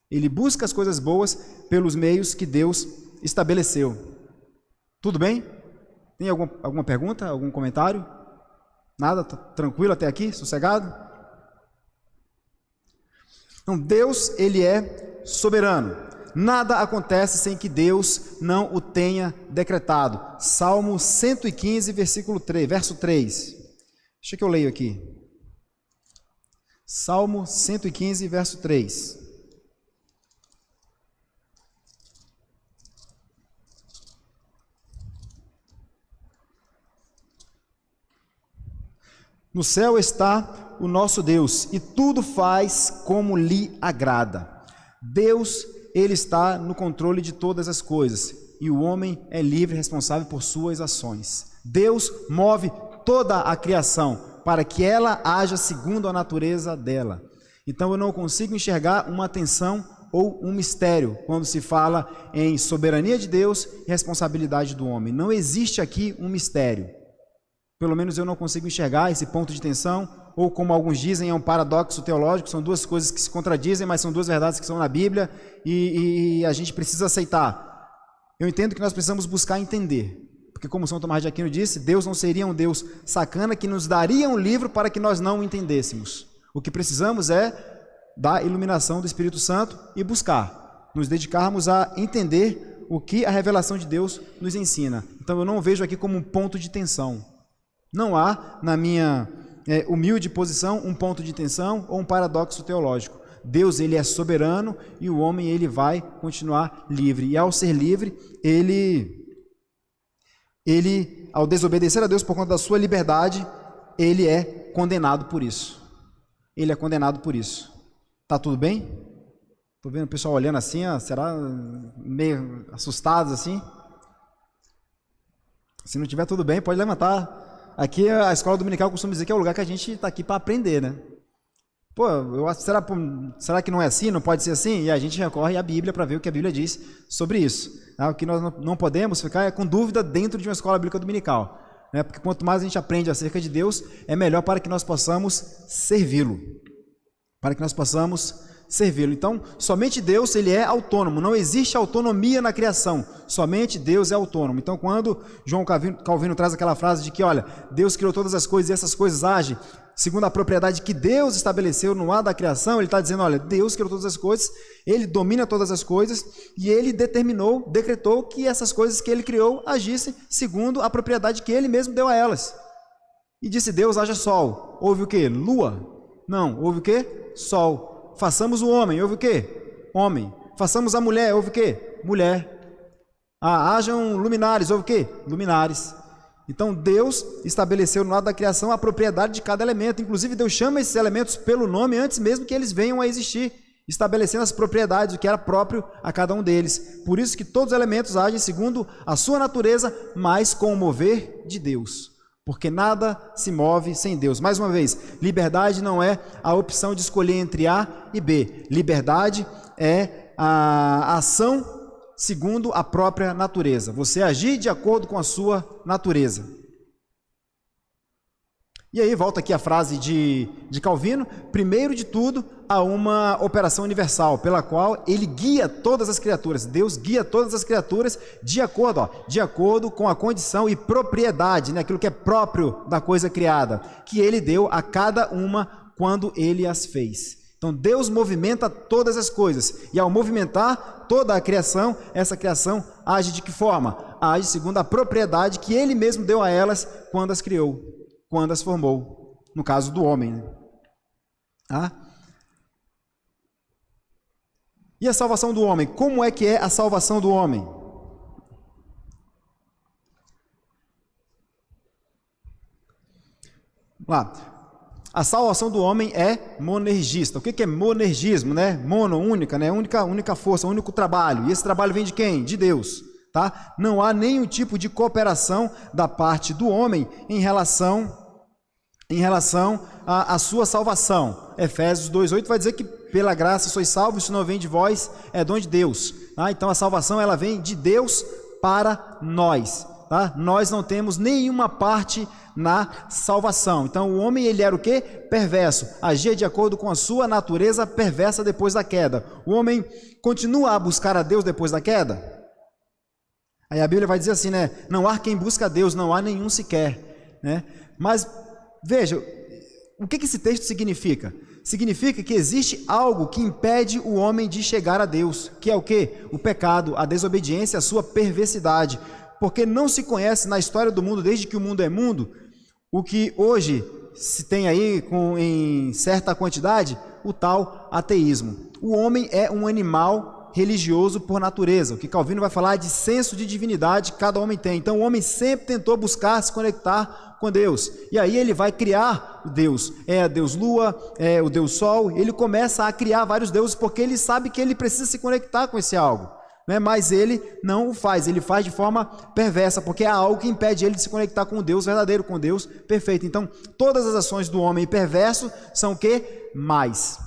Ele busca as coisas boas pelos meios que Deus estabeleceu. Tudo bem? Tem alguma pergunta? Algum comentário? Nada? Tá tranquilo até aqui? Sossegado? Então, Deus, ele é soberano. Nada acontece sem que Deus não o tenha decretado. Salmo 115, verso 3. Deixa que eu leio aqui. Salmo 115, verso 3. No céu está o nosso Deus, e tudo faz como lhe agrada. Deus, ele está no controle de todas as coisas, e o homem é livre e responsável por suas ações. Deus move toda a criação para que ela haja segundo a natureza dela. Então eu não consigo enxergar uma tensão ou um mistério quando se fala em soberania de Deus e responsabilidade do homem. Não existe aqui um mistério. Pelo menos eu não consigo enxergar esse ponto de tensão, ou como alguns dizem, é um paradoxo teológico, são duas coisas que se contradizem, mas são duas verdades que estão na Bíblia e a gente precisa aceitar. Eu entendo que nós precisamos buscar entender, porque como São Tomás de Aquino disse, Deus não seria um Deus sacana que nos daria um livro para que nós não o entendêssemos. O que precisamos é da iluminação do Espírito Santo e buscar, nos dedicarmos a entender o que a revelação de Deus nos ensina. Então eu não vejo aqui como um ponto de tensão. Não há, na minha humilde posição, um ponto de tensão ou um paradoxo teológico. Deus, ele é soberano e o homem, ele vai continuar livre. E ao ser livre, ele ao desobedecer a Deus por conta da sua liberdade, ele é condenado por isso. Ele é condenado por isso. Tá tudo bem? Estou vendo o pessoal olhando assim, ó, será meio assustados assim? Se não tiver tudo bem, pode levantar. Aqui a escola dominical costuma dizer que é o lugar que a gente está aqui para aprender, né? Pô, será que não é assim? Não pode ser assim? E a gente recorre à Bíblia para ver o que a Bíblia diz sobre isso. O que nós não podemos ficar é com dúvida dentro de uma escola bíblica dominical. né? Porque quanto mais a gente aprende acerca de Deus, é melhor para que nós possamos servi-lo. Para que nós possamos servi-lo. Então, somente Deus, ele é autônomo, não existe autonomia na criação, somente Deus é autônomo. Então, quando João Calvino traz aquela frase de que, olha, Deus criou todas as coisas e essas coisas agem segundo a propriedade que Deus estabeleceu no ato da criação, ele está dizendo, olha, Deus criou todas as coisas, ele domina todas as coisas e ele decretou que essas coisas que ele criou agissem segundo a propriedade que ele mesmo deu a elas. E disse Deus, haja sol. Houve o quê? Lua? Não. Houve o quê? Sol. Façamos o homem. Houve o quê? Homem. Façamos a mulher. Houve o quê? Mulher. Hajam luminares. Houve o quê? Luminares. Então Deus estabeleceu no lado da criação a propriedade de cada elemento. Inclusive Deus chama esses elementos pelo nome antes mesmo que eles venham a existir, estabelecendo as propriedades, o que era próprio a cada um deles. Por isso que todos os elementos agem segundo a sua natureza, mas com o mover de Deus. Porque nada se move sem Deus. Mais uma vez, liberdade não é a opção de escolher entre A e B. Liberdade é a ação segundo a própria natureza. Você agir de acordo com a sua natureza. E aí volta aqui a frase de Calvino, primeiro de tudo, há uma operação universal, pela qual ele guia todas as criaturas. Deus guia todas as criaturas de acordo com a condição e propriedade, né, aquilo que é próprio da coisa criada, que ele deu a cada uma quando ele as fez. Então Deus movimenta todas as coisas, e ao movimentar toda a criação, essa criação age de que forma? Age segundo a propriedade que ele mesmo deu a elas quando as criou, quando as formou, no caso do homem, né? E a salvação do homem? Como é que é a salvação do homem? Vamos lá. A salvação do homem é monergista. O que é monergismo, né? Mono, única, né? Única força, único trabalho. E esse trabalho vem de quem? De Deus, tá? Não há nenhum tipo de cooperação da parte do homem em relação à sua salvação. Efésios 2:8 vai dizer que pela graça sois salvos, isso não vem de vós, é dom de Deus. Tá? Então a salvação ela vem de Deus para nós. Tá? Nós não temos nenhuma parte na salvação. Então o homem ele era o quê? Perverso, agia de acordo com a sua natureza perversa depois da queda. O homem continua a buscar a Deus depois da queda? Aí a Bíblia vai dizer assim, né? Não há quem busca a Deus, não há nenhum sequer, né? Mas veja, o que esse texto significa? Significa que existe algo que impede o homem de chegar a Deus, que é o quê? O pecado, a desobediência, a sua perversidade. Porque não se conhece na história do mundo, desde que o mundo é mundo, o que hoje se tem aí em certa quantidade, o tal ateísmo. O homem é um animal religioso por natureza. O que Calvino vai falar de senso de divindade que cada homem tem. Então o homem sempre tentou buscar se conectar com Deus. E aí ele vai criar o Deus. É a Deus Lua, é o Deus Sol. Ele começa a criar vários deuses porque ele sabe que ele precisa se conectar com esse algo. Mas ele não o faz, ele faz de forma perversa, porque há algo que impede ele de se conectar com o Deus verdadeiro, com o Deus perfeito. Então, todas as ações do homem perverso são o quê? Mais.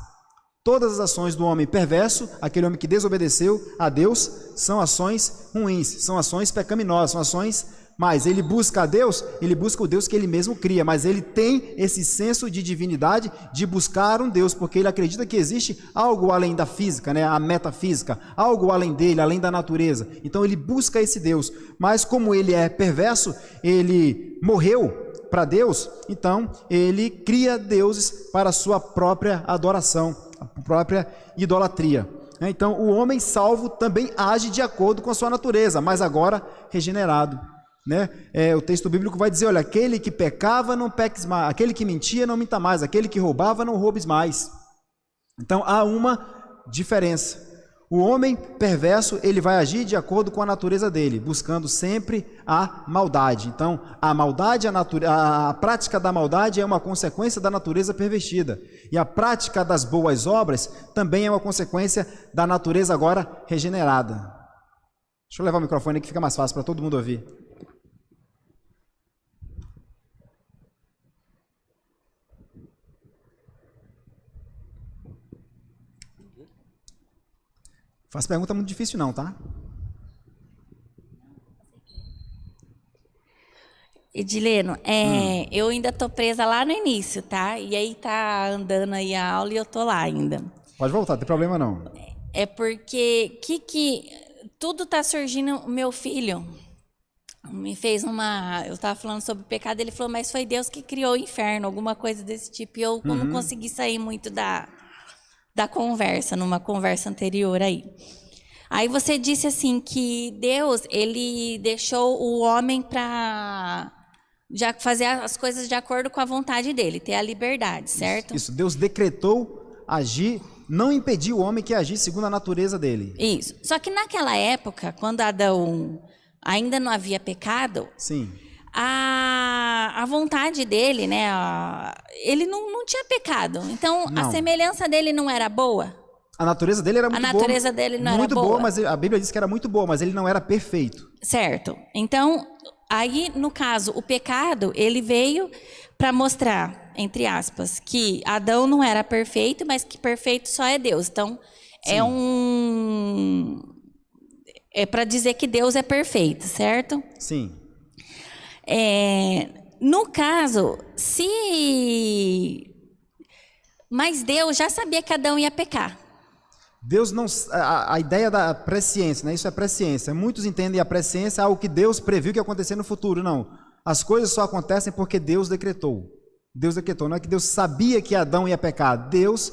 Todas as ações do homem perverso, aquele homem que desobedeceu a Deus, são ações ruins, são ações pecaminosas, são ações mais. Ele busca a Deus, ele busca o Deus que ele mesmo cria, mas ele tem esse senso de divindade de buscar um Deus, porque ele acredita que existe algo além da física, né? A metafísica, algo além dele, além da natureza. Então ele busca esse Deus, mas como ele é perverso, ele morreu para Deus, então ele cria deuses para a sua própria adoração, a própria idolatria. Então o homem salvo também age de acordo com a sua natureza, mas agora regenerado. Né? O texto bíblico vai dizer, olha, aquele que pecava não peques mais, aquele que mentia não minta mais, aquele que roubava não roubes mais. Então há uma diferença. O homem perverso, ele vai agir de acordo com a natureza dele, buscando sempre a maldade. Então a maldade, a prática da maldade é uma consequência da natureza pervertida, e a prática das boas obras também é uma consequência da natureza agora regenerada. Deixa eu levar o microfone aqui que fica mais fácil para todo mundo ouvir. Faz pergunta muito difícil não, tá? Edileno, eu ainda tô presa lá no início, tá? E aí tá andando aí a aula e eu tô lá ainda. Pode voltar, não tem problema não. É porque tudo tá surgindo. O meu filho me fez eu estava falando sobre o pecado, ele falou, mas foi Deus que criou o inferno, alguma coisa desse tipo. E eu não consegui sair muito da conversa, numa conversa anterior aí. Aí você disse assim que Deus, ele deixou o homem para fazer as coisas de acordo com a vontade dele, ter a liberdade, certo? Isso, Deus decretou agir, não impediu o homem que agisse segundo a natureza dele. Isso. Só que naquela época, quando Adão ainda não havia pecado, sim, a vontade dele, né? Ele não tinha pecado. Então, não. A semelhança dele não era boa? A natureza dele era muito boa. A natureza dele não era boa? Muito boa, mas a Bíblia diz que era muito boa, mas ele não era perfeito. Certo. Então, aí, no caso, o pecado, ele veio para mostrar, entre aspas, que Adão não era perfeito, mas que perfeito só é Deus. Então, é para dizer que Deus é perfeito, certo? Sim. No caso, mas Deus já sabia que Adão ia pecar. Deus não... A ideia da presciência, né? Isso é presciência. Muitos entendem a presciência algo que Deus previu que ia acontecer no futuro. Não. As coisas só acontecem porque Deus decretou. Deus decretou. Não é que Deus sabia que Adão ia pecar. Deus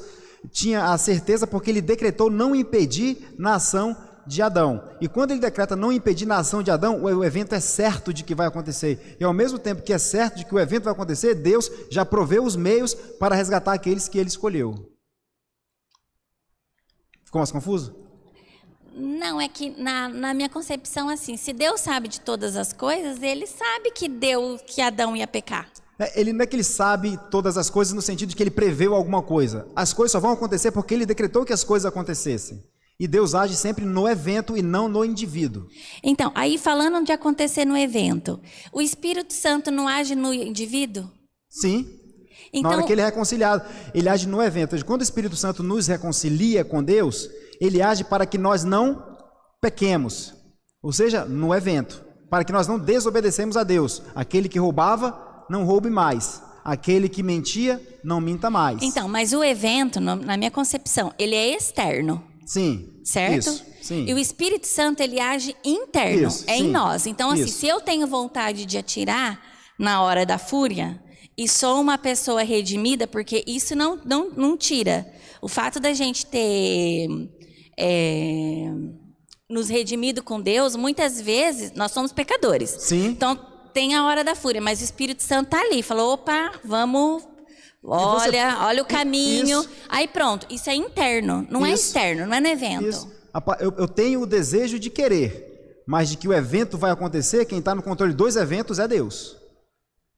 tinha a certeza porque ele decretou não impedir na ação de Adão. E quando ele decreta não impedir na ação de Adão, o evento é certo de que vai acontecer. E ao mesmo tempo que é certo de que o evento vai acontecer, Deus já proveu os meios para resgatar aqueles que ele escolheu. Ficou mais confuso? Não, é que na minha concepção, assim, se Deus sabe de todas as coisas, ele sabe que Adão ia pecar. Ele não é que ele sabe todas as coisas no sentido de que ele preveu alguma coisa. As coisas só vão acontecer porque ele decretou que as coisas acontecessem. E Deus age sempre no evento e não no indivíduo. Então, aí falando de acontecer no evento, o Espírito Santo não age no indivíduo? Sim. Então, na hora que ele é reconciliado, ele age no evento. Quando o Espírito Santo nos reconcilia com Deus, ele age para que nós não pequemos. Ou seja, no evento. Para que nós não desobedecemos a Deus. Aquele que roubava, não roube mais. Aquele que mentia, não minta mais. Então, mas o evento, na minha concepção, ele é externo. Sim. Certo? Isso, sim. E o Espírito Santo, ele age interno, isso, em nós. Então, assim, isso. se eu tenho vontade de atirar na hora da fúria, e sou uma pessoa redimida, porque isso não tira. O fato da gente ter nos redimido com Deus, muitas vezes nós somos pecadores. Sim. Então, tem a hora da fúria, mas o Espírito Santo está ali. Falou, opa, vamos... Olha o caminho. Isso. Aí pronto, isso é interno, não é externo, não é no evento. Isso. Eu tenho o desejo de querer, mas de que o evento vai acontecer, quem está no controle dos eventos é Deus.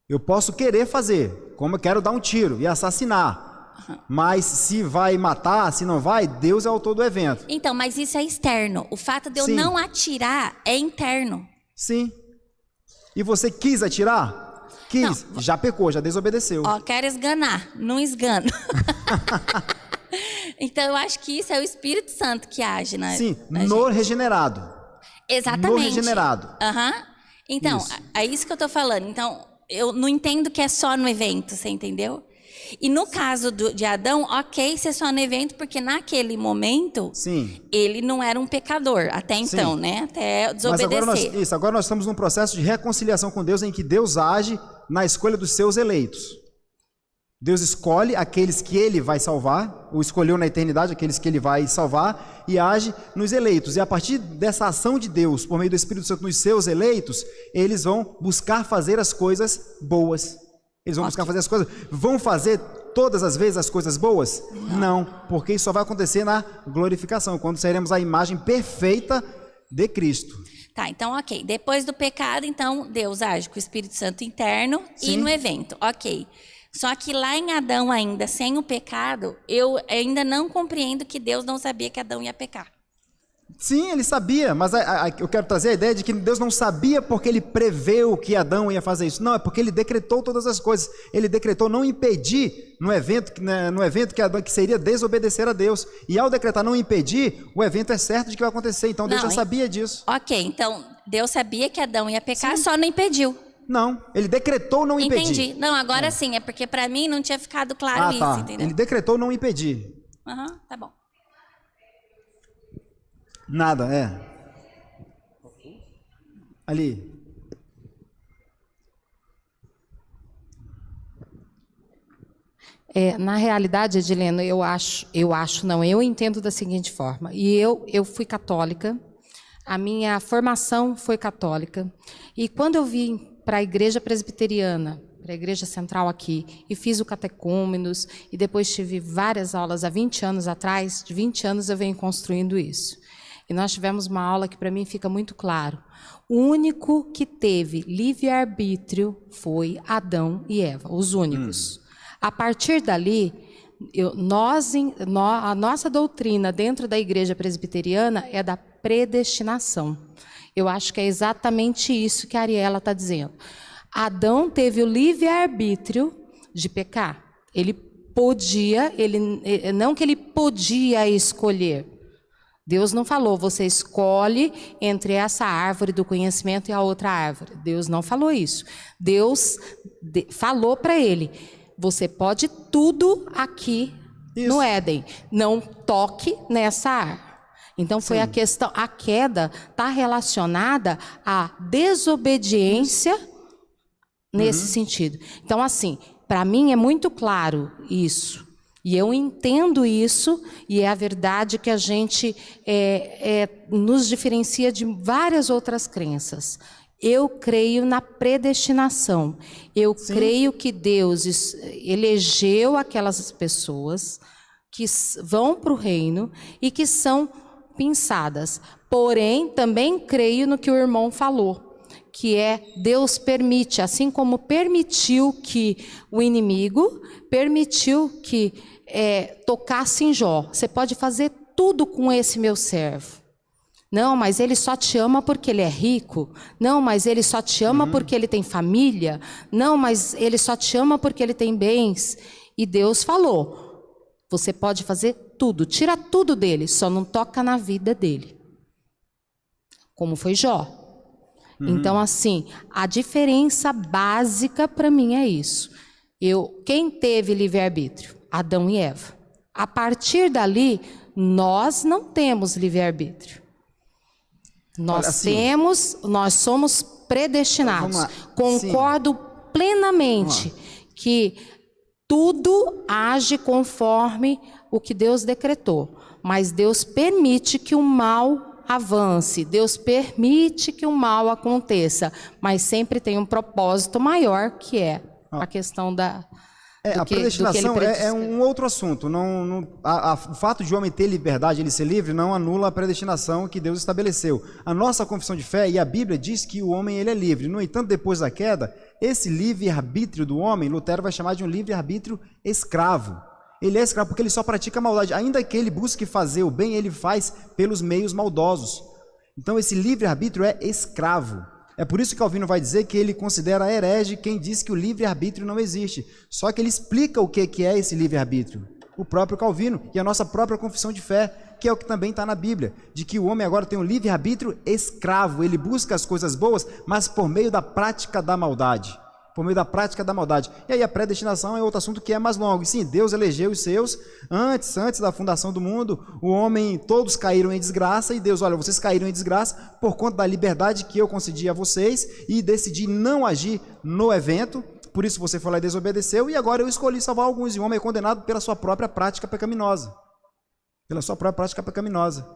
Eu posso querer fazer, como eu quero dar um tiro e assassinar, mas se vai matar, se não vai, Deus é o autor do evento. Então, mas isso é externo. O fato de eu Sim. não atirar é interno. Sim. E você quis atirar? Quis, Não. já pecou, já desobedeceu. Ó, quero esganar, não esgano. Então, eu acho que isso é o Espírito Santo que age na Sim, na no gente. regenerado. Exatamente. No regenerado. Aham. Então, Isso. é isso que eu tô falando. Então, eu não entendo que é só no evento, você entendeu? E no caso de Adão, ok ser só no evento, porque naquele momento, Sim. ele não era um pecador, até então, Sim. né? Até Mas desobedecer. agora nós estamos num processo de reconciliação com Deus, em que Deus age na escolha dos seus eleitos. Deus escolhe aqueles que ele vai salvar, ou escolheu na eternidade aqueles que ele vai salvar, e age nos eleitos. E a partir dessa ação de Deus, por meio do Espírito Santo nos seus eleitos, eles vão buscar fazer as coisas boas. Eles vão buscar fazer as coisas... Vão fazer todas as vezes as coisas boas? Não, porque isso só vai acontecer na glorificação, quando seremos a imagem perfeita de Cristo. Tá, então, ok. Depois do pecado, então, Deus age com o Espírito Santo interno e Sim. no evento. Ok. Só que lá em Adão ainda, sem o pecado, eu ainda não compreendo que Deus não sabia que Adão ia pecar. Sim, ele sabia, mas eu quero trazer a ideia de que Deus não sabia porque ele preveu que Adão ia fazer isso. Não, é porque ele decretou todas as coisas. Ele decretou não impedir no evento que Adão, que seria desobedecer a Deus. E ao decretar não impedir, o evento é certo de que vai acontecer. Então Deus já sabia disso. Ok, então Deus sabia que Adão ia pecar, só não impediu. Não, ele decretou não impedir. Entendi. Não, agora sim, é porque para mim não tinha ficado claro isso, Tá. entendeu? Ele decretou não impedir. Aham, tá bom. Nada, Ali. Na realidade, Edileno, eu entendo da seguinte forma. E eu fui católica, a minha formação foi católica, e quando eu vim para a igreja presbiteriana, para a igreja central aqui, e fiz o catecúmenos, e depois tive várias aulas há 20 anos atrás, de 20 anos eu venho construindo isso. E nós tivemos uma aula que para mim fica muito claro. O único que teve livre-arbítrio foi Adão e Eva, os únicos. A partir dali, a nossa doutrina dentro da igreja presbiteriana é da predestinação. Eu acho que é exatamente isso que a Ariela está dizendo. Adão teve o livre-arbítrio de pecar. Ele podia, não que ele podia escolher. Deus não falou, você escolhe entre essa árvore do conhecimento e a outra árvore. Deus não falou isso. Deus falou para ele, você pode tudo aqui no Éden, não toque nessa árvore. Então foi a questão, a queda está relacionada à desobediência nesse sentido. Então assim, para mim é muito claro isso. E eu entendo isso, e é a verdade que a gente nos diferencia de várias outras crenças. Eu creio na predestinação. Eu creio que Deus elegeu aquelas pessoas que vão para o reino e que são pinçadas. Porém, também creio no que o irmão falou, que Deus permite, assim como permitiu que o inimigo, permitiu que tocasse em Jó. Você pode fazer tudo com esse meu servo. Não, mas ele só te ama porque ele é rico. Não, mas ele só te ama porque ele tem família. Não, mas ele só te ama porque ele tem bens. E Deus falou, você pode fazer tudo, tira tudo dele, só não toca na vida dele. Como foi Jó. Então, assim, a diferença básica para mim é isso. Quem teve livre-arbítrio? Adão e Eva. A partir dali, nós não temos livre-arbítrio. Nós somos predestinados. Concordo plenamente que tudo age conforme o que Deus decretou. Mas Deus permite que o mal avance, Deus permite que o mal aconteça, mas sempre tem um propósito maior, que é a questão a predestinação é um outro assunto. O fato de o homem ter liberdade, ele ser livre, não anula a predestinação que Deus estabeleceu. A nossa confissão de fé e a Bíblia diz que o homem ele é livre. No entanto, depois da queda, esse livre-arbítrio do homem, Lutero vai chamar de um livre-arbítrio escravo. Ele é escravo porque ele só pratica maldade. Ainda que ele busque fazer o bem, ele faz pelos meios maldosos. Então esse livre-arbítrio é escravo. É por isso que Calvino vai dizer que ele considera herege quem diz que o livre-arbítrio não existe. Só que ele explica o que é esse livre-arbítrio. O próprio Calvino e a nossa própria confissão de fé, que é o que também está na Bíblia, de que o homem agora tem um livre-arbítrio escravo. Ele busca as coisas boas, mas por meio da prática da maldade. Por meio da prática da maldade. E aí a predestinação é outro assunto que é mais longo. E sim, Deus elegeu os seus antes da fundação do mundo. O homem, todos caíram em desgraça e Deus, olha, vocês caíram em desgraça por conta da liberdade que eu concedi a vocês e decidi não agir no evento. Por isso você foi lá e desobedeceu e agora eu escolhi salvar alguns. E o homem é condenado pela sua própria prática pecaminosa. Pela sua própria prática pecaminosa.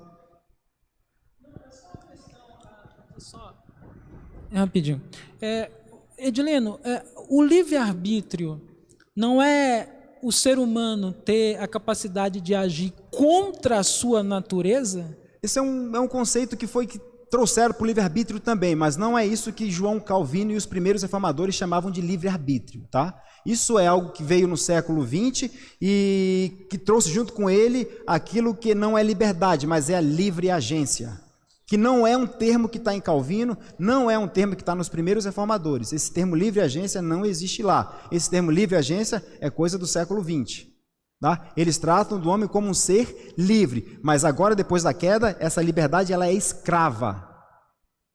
Rapidinho. Edileno, o livre-arbítrio não é o ser humano ter a capacidade de agir contra a sua natureza? Esse é um conceito que trouxeram para o livre-arbítrio também, mas não é isso que João Calvino e os primeiros reformadores chamavam de livre-arbítrio, tá? Isso é algo que veio no século XX e que trouxe junto com ele aquilo que não é liberdade, mas é a livre agência. Que não é um termo que está em Calvino, não é um termo que está nos primeiros reformadores. Esse termo livre agência não existe lá. Esse termo livre agência é coisa do século XX. Tá? Eles tratam do homem como um ser livre, mas agora, depois da queda, essa liberdade ela é escrava.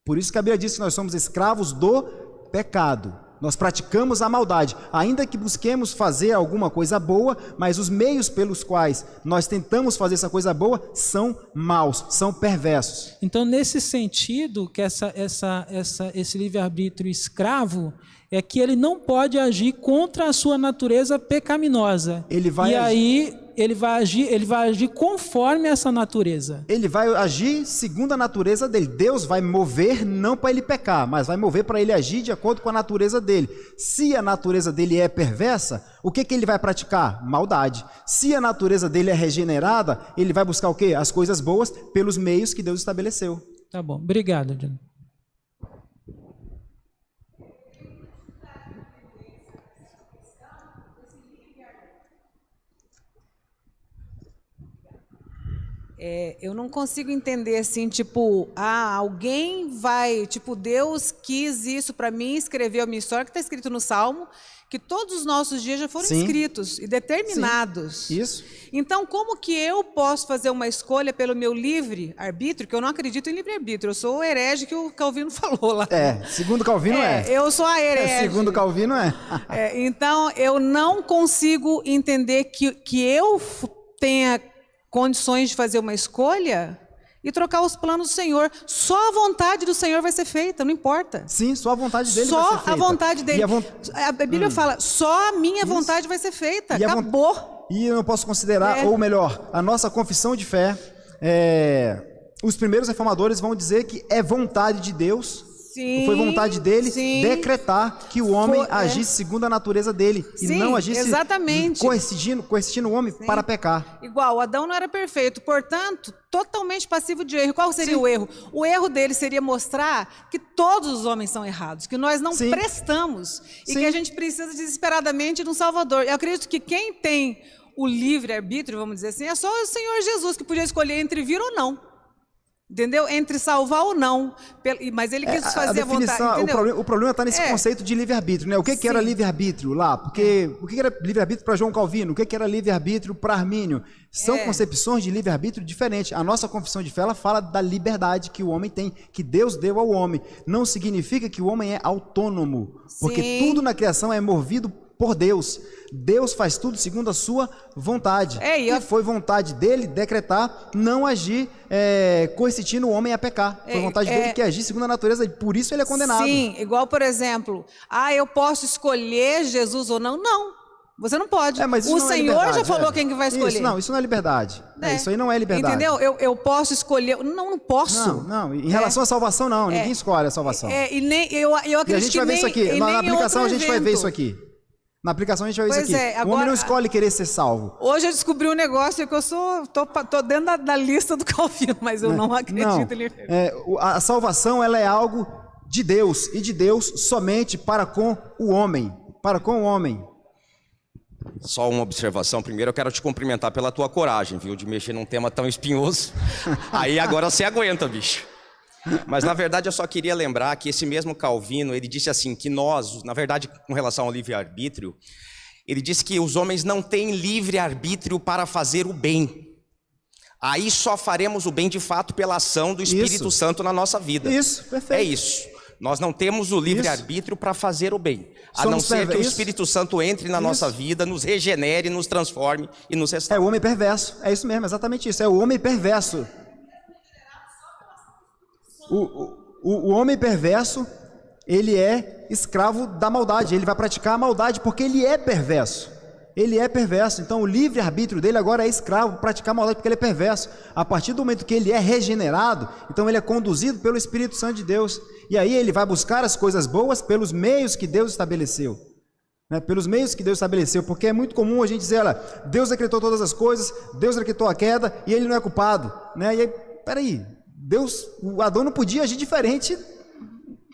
Por isso que a Bíblia diz que nós somos escravos do pecado. Nós praticamos a maldade, ainda que busquemos fazer alguma coisa boa, mas os meios pelos quais nós tentamos fazer essa coisa boa são maus, são perversos. Então, nesse sentido, que esse livre-arbítrio escravo é que ele não pode agir contra a sua natureza pecaminosa. Ele vai agir conforme essa natureza. Ele vai agir segundo a natureza dele. Deus vai mover não para ele pecar, mas vai mover para ele agir de acordo com a natureza dele. Se a natureza dele é perversa, o que ele vai praticar? Maldade. Se a natureza dele é regenerada, ele vai buscar o quê? As coisas boas pelos meios que Deus estabeleceu. Tá bom. Obrigado, Dino. Eu não consigo entender assim, tipo, alguém vai, tipo, Deus quis isso para mim, escreveu a minha história, que está escrito no Salmo, que todos os nossos dias já foram escritos e determinados. Sim. Isso. Então, como que eu posso fazer uma escolha pelo meu livre-arbítrio, que eu não acredito em livre-arbítrio, eu sou o herege que o Calvino falou lá. Segundo Calvino eu sou a herege. Segundo Calvino então, eu não consigo entender que eu tenha condições de fazer uma escolha e trocar os planos do Senhor. Só a vontade do Senhor vai ser feita, não importa. Sim, só a vontade dele vai ser feita. Só a vontade dele. A Bíblia fala, só a minha vontade vai ser feita. Acabou. E eu não posso considerar, ou melhor, a nossa confissão de fé, os primeiros reformadores vão dizer que é vontade de Deus. Sim, foi vontade dele decretar que o homem agisse segundo a natureza dele e não agisse coercindo o homem para pecar. Igual, Adão não era perfeito, portanto, totalmente passivo de erro. Qual seria o erro? O erro dele seria mostrar que todos os homens são errados, que nós não prestamos e que a gente precisa desesperadamente de um Salvador. Eu acredito que quem tem o livre-arbítrio, vamos dizer assim, é só o Senhor Jesus que podia escolher entre vir ou não. Entendeu? Entre salvar ou não. Mas ele quis fazer a vontade. O problema está nesse conceito de livre-arbítrio, né? O que era livre-arbítrio lá? Porque o que era livre-arbítrio para João Calvino? O que era livre-arbítrio para Armínio? São concepções de livre-arbítrio diferentes. A nossa confissão de fé, ela fala da liberdade que o homem tem, que Deus deu ao homem. Não significa que o homem é autônomo, porque tudo na criação é movido por Deus. Deus faz tudo segundo a sua vontade. E foi vontade dele decretar não agir coercitando o homem a pecar. Foi vontade dele que agir segundo a natureza, e por isso ele é condenado. Sim, igual, por exemplo, eu posso escolher Jesus ou não? Não, você não pode. O Senhor já falou quem que vai escolher. Isso não é liberdade. Isso aí não é liberdade. Entendeu? Eu posso escolher. Não posso. Não. Em relação à salvação, não. Ninguém escolhe a salvação. E nem, eu acredito e a gente vai ver isso aqui. Na aplicação a gente vai ver isso aqui. Na aplicação a gente vai ver isso aqui. Agora, o homem não escolhe querer ser salvo. Hoje eu descobri um negócio que eu tô dentro da lista do Calvino, mas eu não acredito nele. A salvação, ela é algo de Deus, e de Deus somente para com o homem. Para com o homem. Só uma observação. Primeiro eu quero te cumprimentar pela tua coragem, viu? De mexer num tema tão espinhoso. Aí agora você aguenta, bicho. Mas, na verdade, eu só queria lembrar que esse mesmo Calvino, ele disse assim, que nós, na verdade, com relação ao livre-arbítrio, ele disse que os homens não têm livre-arbítrio para fazer o bem. Aí só faremos o bem, de fato, pela ação do Espírito Santo na nossa vida. Isso, perfeito. É isso. Nós não temos o livre-arbítrio para fazer o bem. A não ser que o Espírito Santo entre na nossa vida, nos regenere, nos transforme e nos restaure. É o homem perverso. É isso mesmo, exatamente isso. É o homem perverso. O homem perverso, ele é escravo da maldade, ele vai praticar a maldade porque ele é perverso. Ele é perverso, então o livre-arbítrio dele agora é escravo, praticar a maldade porque ele é perverso. A partir do momento que ele é regenerado, então ele é conduzido pelo Espírito Santo de Deus. E aí ele vai buscar as coisas boas pelos meios que Deus estabeleceu. Pelos meios que Deus estabeleceu, porque é muito comum a gente dizer, olha, Deus decretou todas as coisas, Deus decretou a queda e ele não é culpado. E aí, peraí... o Adão não podia agir diferente,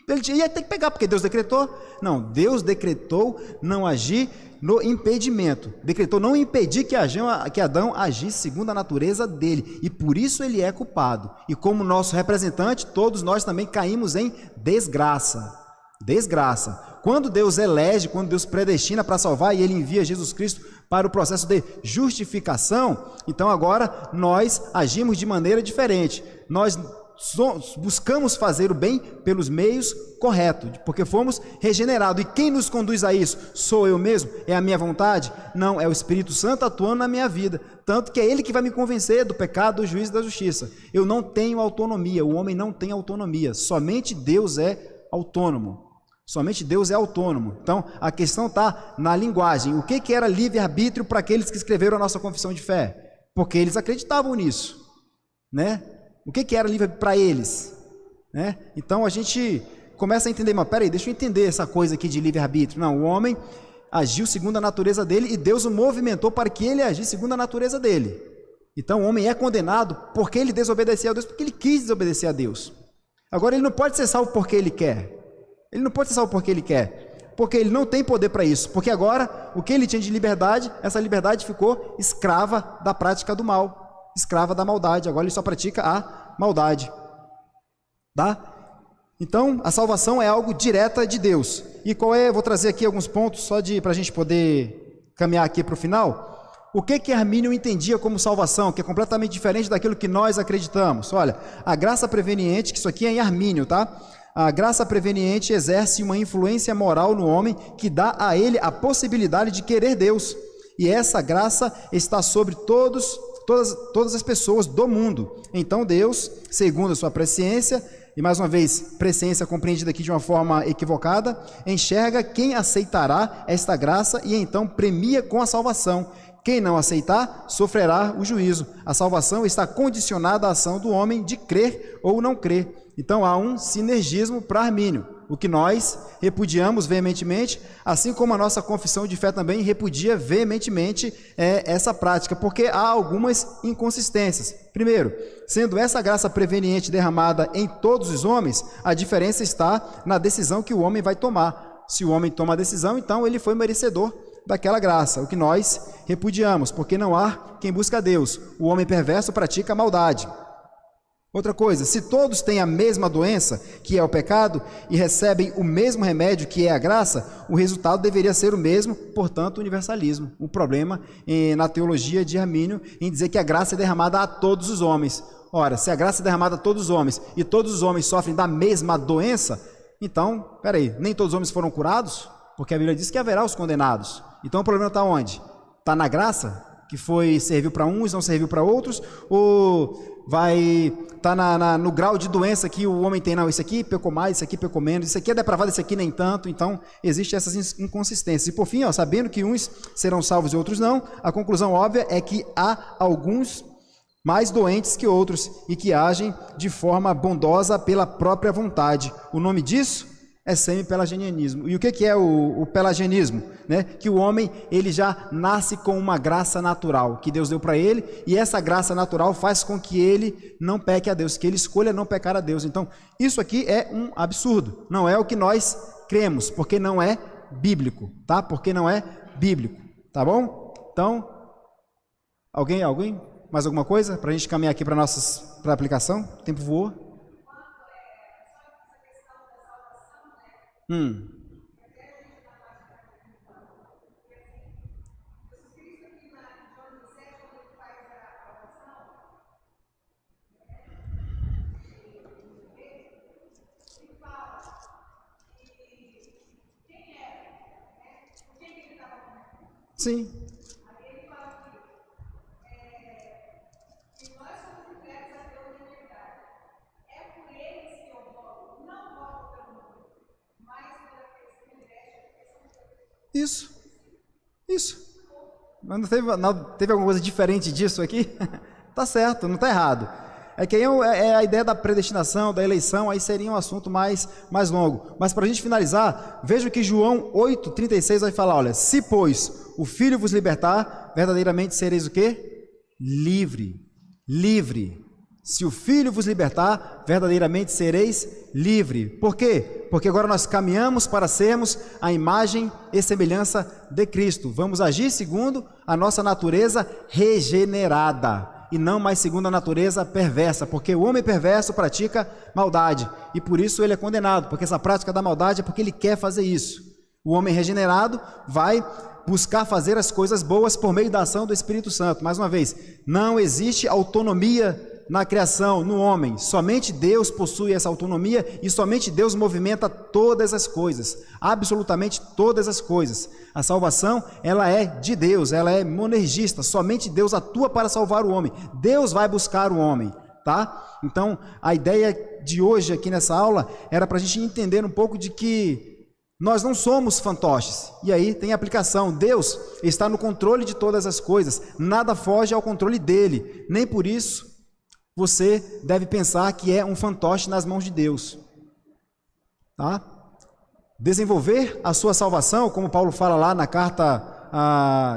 ele ia ter que pegar, porque Deus decretou. Não, Deus decretou não agir no impedimento, decretou não impedir que Adão agisse segundo a natureza dele, e por isso ele é culpado. E como nosso representante, todos nós também caímos em desgraça. Quando Deus elege, quando Deus predestina para salvar, e ele envia Jesus Cristo para o processo de justificação, então agora nós agimos de maneira diferente. Nós buscamos fazer o bem pelos meios corretos, porque fomos regenerados. E quem nos conduz a isso? Sou eu mesmo? É a minha vontade? Não, é o Espírito Santo atuando na minha vida. Tanto que é Ele que vai me convencer do pecado, do juízo e da justiça. Eu não tenho autonomia, o homem não tem autonomia. Somente Deus é autônomo. Somente Deus é autônomo. Então, a questão está na linguagem. O que era livre-arbítrio para aqueles que escreveram a nossa confissão de fé? Porque eles acreditavam nisso, né? O que era livre para eles, né? Então, a gente começa a entender, mas peraí, deixa eu entender essa coisa aqui de livre-arbítrio. Não, o homem agiu segundo a natureza dele e Deus o movimentou para que ele agisse segundo a natureza dele. Então, o homem é condenado porque ele desobedeceu a Deus, porque ele quis desobedecer a Deus. Agora, ele não pode ser salvo porque ele quer. Ele não pode ser salvo porque ele quer, porque ele não tem poder para isso, porque agora o que ele tinha de liberdade, essa liberdade ficou escrava da prática do mal, escrava da maldade, agora ele só pratica a maldade, tá? Então, a salvação é algo direta de Deus. E qual é, vou trazer aqui alguns pontos só para a gente poder caminhar aqui para o final. O que Armínio entendia como salvação, que é completamente diferente daquilo que nós acreditamos? Olha, a graça preveniente, que isso aqui é em Armínio, tá? A graça preveniente exerce uma influência moral no homem que dá a ele a possibilidade de querer Deus. E essa graça está sobre todas as pessoas do mundo. Então Deus, segundo a sua presciência, e mais uma vez, presciência compreendida aqui de uma forma equivocada, enxerga quem aceitará esta graça e então premia com a salvação. Quem não aceitar, sofrerá o juízo. A salvação está condicionada à ação do homem de crer ou não crer. Então há um sinergismo para Armínio, o que nós repudiamos veementemente, assim como a nossa confissão de fé também repudia veementemente essa prática, porque há algumas inconsistências. Primeiro, sendo essa graça preveniente derramada em todos os homens, a diferença está na decisão que o homem vai tomar. Se o homem toma a decisão, então ele foi merecedor daquela graça, o que nós repudiamos, porque não há quem busca Deus. O homem perverso pratica a maldade. Outra coisa, se todos têm a mesma doença, que é o pecado, e recebem o mesmo remédio, que é a graça, o resultado deveria ser o mesmo, portanto, universalismo. O problema na teologia de Armínio em dizer que a graça é derramada a todos os homens. Ora, se a graça é derramada a todos os homens e todos os homens sofrem da mesma doença, então, peraí, nem todos os homens foram curados? Porque a Bíblia diz que haverá os condenados. Então o problema está onde? Está na graça? Que serviu para uns, não serviu para outros, ou vai estar no grau de doença que o homem tem? Não, isso aqui pecou mais, isso aqui pecou menos, isso aqui é depravado, isso aqui nem tanto. Então existem essas inconsistências. E por fim, sabendo que uns serão salvos e outros não, a conclusão óbvia é que há alguns mais doentes que outros e que agem de forma bondosa pela própria vontade. O nome disso é semi-pelagianismo. E o que é o pelagianismo? Né? Que o homem ele já nasce com uma graça natural que Deus deu para ele, e essa graça natural faz com que ele não peque a Deus, que ele escolha não pecar a Deus. Então, isso aqui é um absurdo. Não é o que nós cremos, porque não é bíblico, tá? Porque não é bíblico, tá bom? Então, alguém? Mais alguma coisa para a gente caminhar aqui para a aplicação? O tempo voou. Sim. Isso. Mas não teve alguma coisa diferente disso aqui? Tá certo, não tá errado. É que aí é a ideia da predestinação, da eleição, aí seria um assunto mais longo. Mas para a gente finalizar, veja que João 8,36 vai falar, olha, se pois o Filho vos libertar, verdadeiramente sereis o quê? Livre. Se o Filho vos libertar, verdadeiramente sereis livre. Por quê? Porque agora nós caminhamos para sermos a imagem e semelhança de Cristo. Vamos agir segundo a nossa natureza regenerada e não mais segundo a natureza perversa, porque o homem perverso pratica maldade e por isso ele é condenado, porque essa prática da maldade é porque ele quer fazer isso. O homem regenerado vai buscar fazer as coisas boas por meio da ação do Espírito Santo. Mais uma vez, não existe autonomia na criação, no homem. Somente Deus possui essa autonomia e somente Deus movimenta todas as coisas, absolutamente todas as coisas. A salvação, ela é de Deus, ela é monergista, somente Deus atua para salvar o homem. Deus vai buscar o homem, tá? Então, a ideia de hoje aqui nessa aula era para a gente entender um pouco de que nós não somos fantoches. E aí tem aplicação. Deus está no controle de todas as coisas. Nada foge ao controle dele. Nem por isso você deve pensar que é um fantoche nas mãos de Deus. Tá? Desenvolver a sua salvação, como Paulo fala lá na carta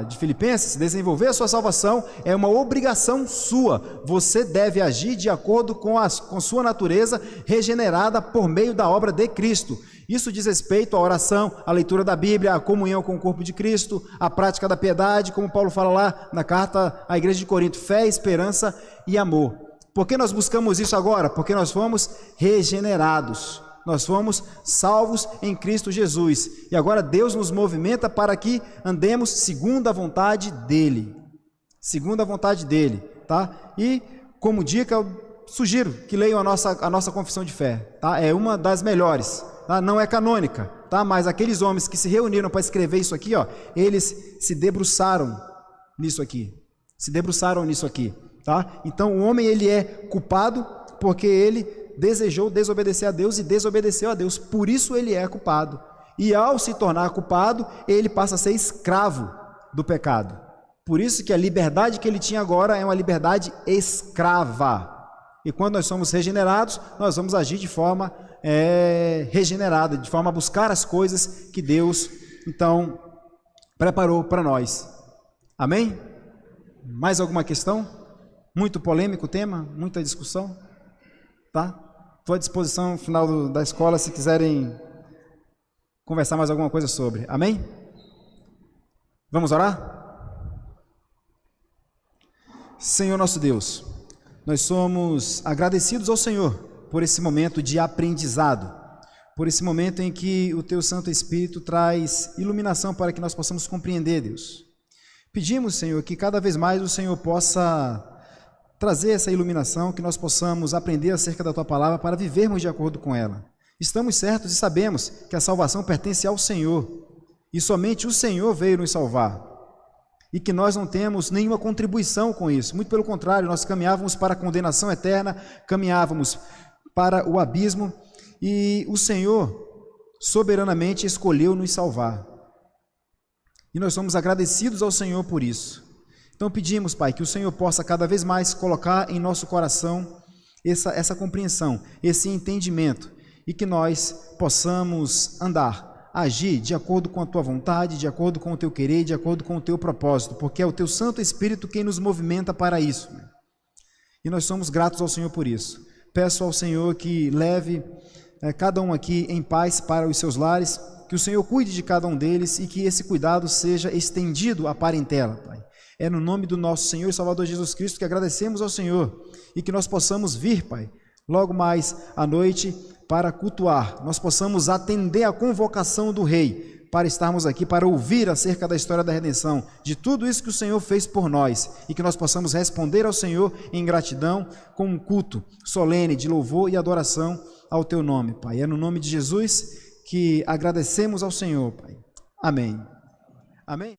de Filipenses, desenvolver a sua salvação é uma obrigação sua. Você deve agir de acordo com sua natureza regenerada por meio da obra de Cristo. Isso diz respeito à oração, à leitura da Bíblia, à comunhão com o corpo de Cristo, à prática da piedade, como Paulo fala lá na carta à igreja de Corinto, fé, esperança e amor. Por que nós buscamos isso agora? Porque nós fomos regenerados. Nós fomos salvos em Cristo Jesus. E agora Deus nos movimenta para que andemos segundo a vontade dEle. Segundo a vontade dEle, tá? E, como dica, eu sugiro que leiam a nossa confissão de fé, tá? É uma das melhores, tá? Não é canônica, tá? Mas aqueles homens que se reuniram para escrever isso aqui, ó, eles se debruçaram nisso aqui. Se debruçaram nisso aqui, tá? Então, o homem, ele é culpado porque ele desejou desobedecer a Deus e desobedeceu a Deus, por isso ele é culpado. E ao se tornar culpado, ele passa a ser escravo do pecado. Por isso que a liberdade que ele tinha agora é uma liberdade escrava. E quando nós somos regenerados, nós vamos agir de forma regenerada, de forma a buscar as coisas que Deus, então, preparou para nós. Amém? Mais alguma questão? Muito polêmico o tema? Muita discussão? Tá? Estou à disposição no final da escola se quiserem conversar mais alguma coisa sobre. Amém? Vamos orar? Senhor nosso Deus, nós somos agradecidos ao Senhor por esse momento de aprendizado, por esse momento em que o Teu Santo Espírito traz iluminação para que nós possamos compreender, Deus. Pedimos, Senhor, que cada vez mais o Senhor possa trazer essa iluminação, que nós possamos aprender acerca da Tua Palavra para vivermos de acordo com ela. Estamos certos e sabemos que a salvação pertence ao Senhor, e somente o Senhor veio nos salvar, e que nós não temos nenhuma contribuição com isso, muito pelo contrário, nós caminhávamos para a condenação eterna, caminhávamos para o abismo, e o Senhor soberanamente escolheu nos salvar, e nós somos agradecidos ao Senhor por isso. Então pedimos, Pai, que o Senhor possa cada vez mais colocar em nosso coração essa compreensão, esse entendimento, e que nós possamos andar, agir de acordo com a Tua vontade, de acordo com o Teu querer, de acordo com o Teu propósito, porque é o Teu Santo Espírito quem nos movimenta para isso. E nós somos gratos ao Senhor por isso. Peço ao Senhor que leve cada um aqui em paz para os seus lares, que o Senhor cuide de cada um deles e que esse cuidado seja estendido à parentela, Pai. É no nome do nosso Senhor e Salvador Jesus Cristo que agradecemos ao Senhor e que nós possamos vir, Pai, logo mais à noite para cultuar, nós possamos atender a convocação do Rei para estarmos aqui, para ouvir acerca da história da redenção, de tudo isso que o Senhor fez por nós e que nós possamos responder ao Senhor em gratidão com um culto solene de louvor e adoração ao Teu nome, Pai. É no nome de Jesus que agradecemos ao Senhor, Pai. Amém. Amém.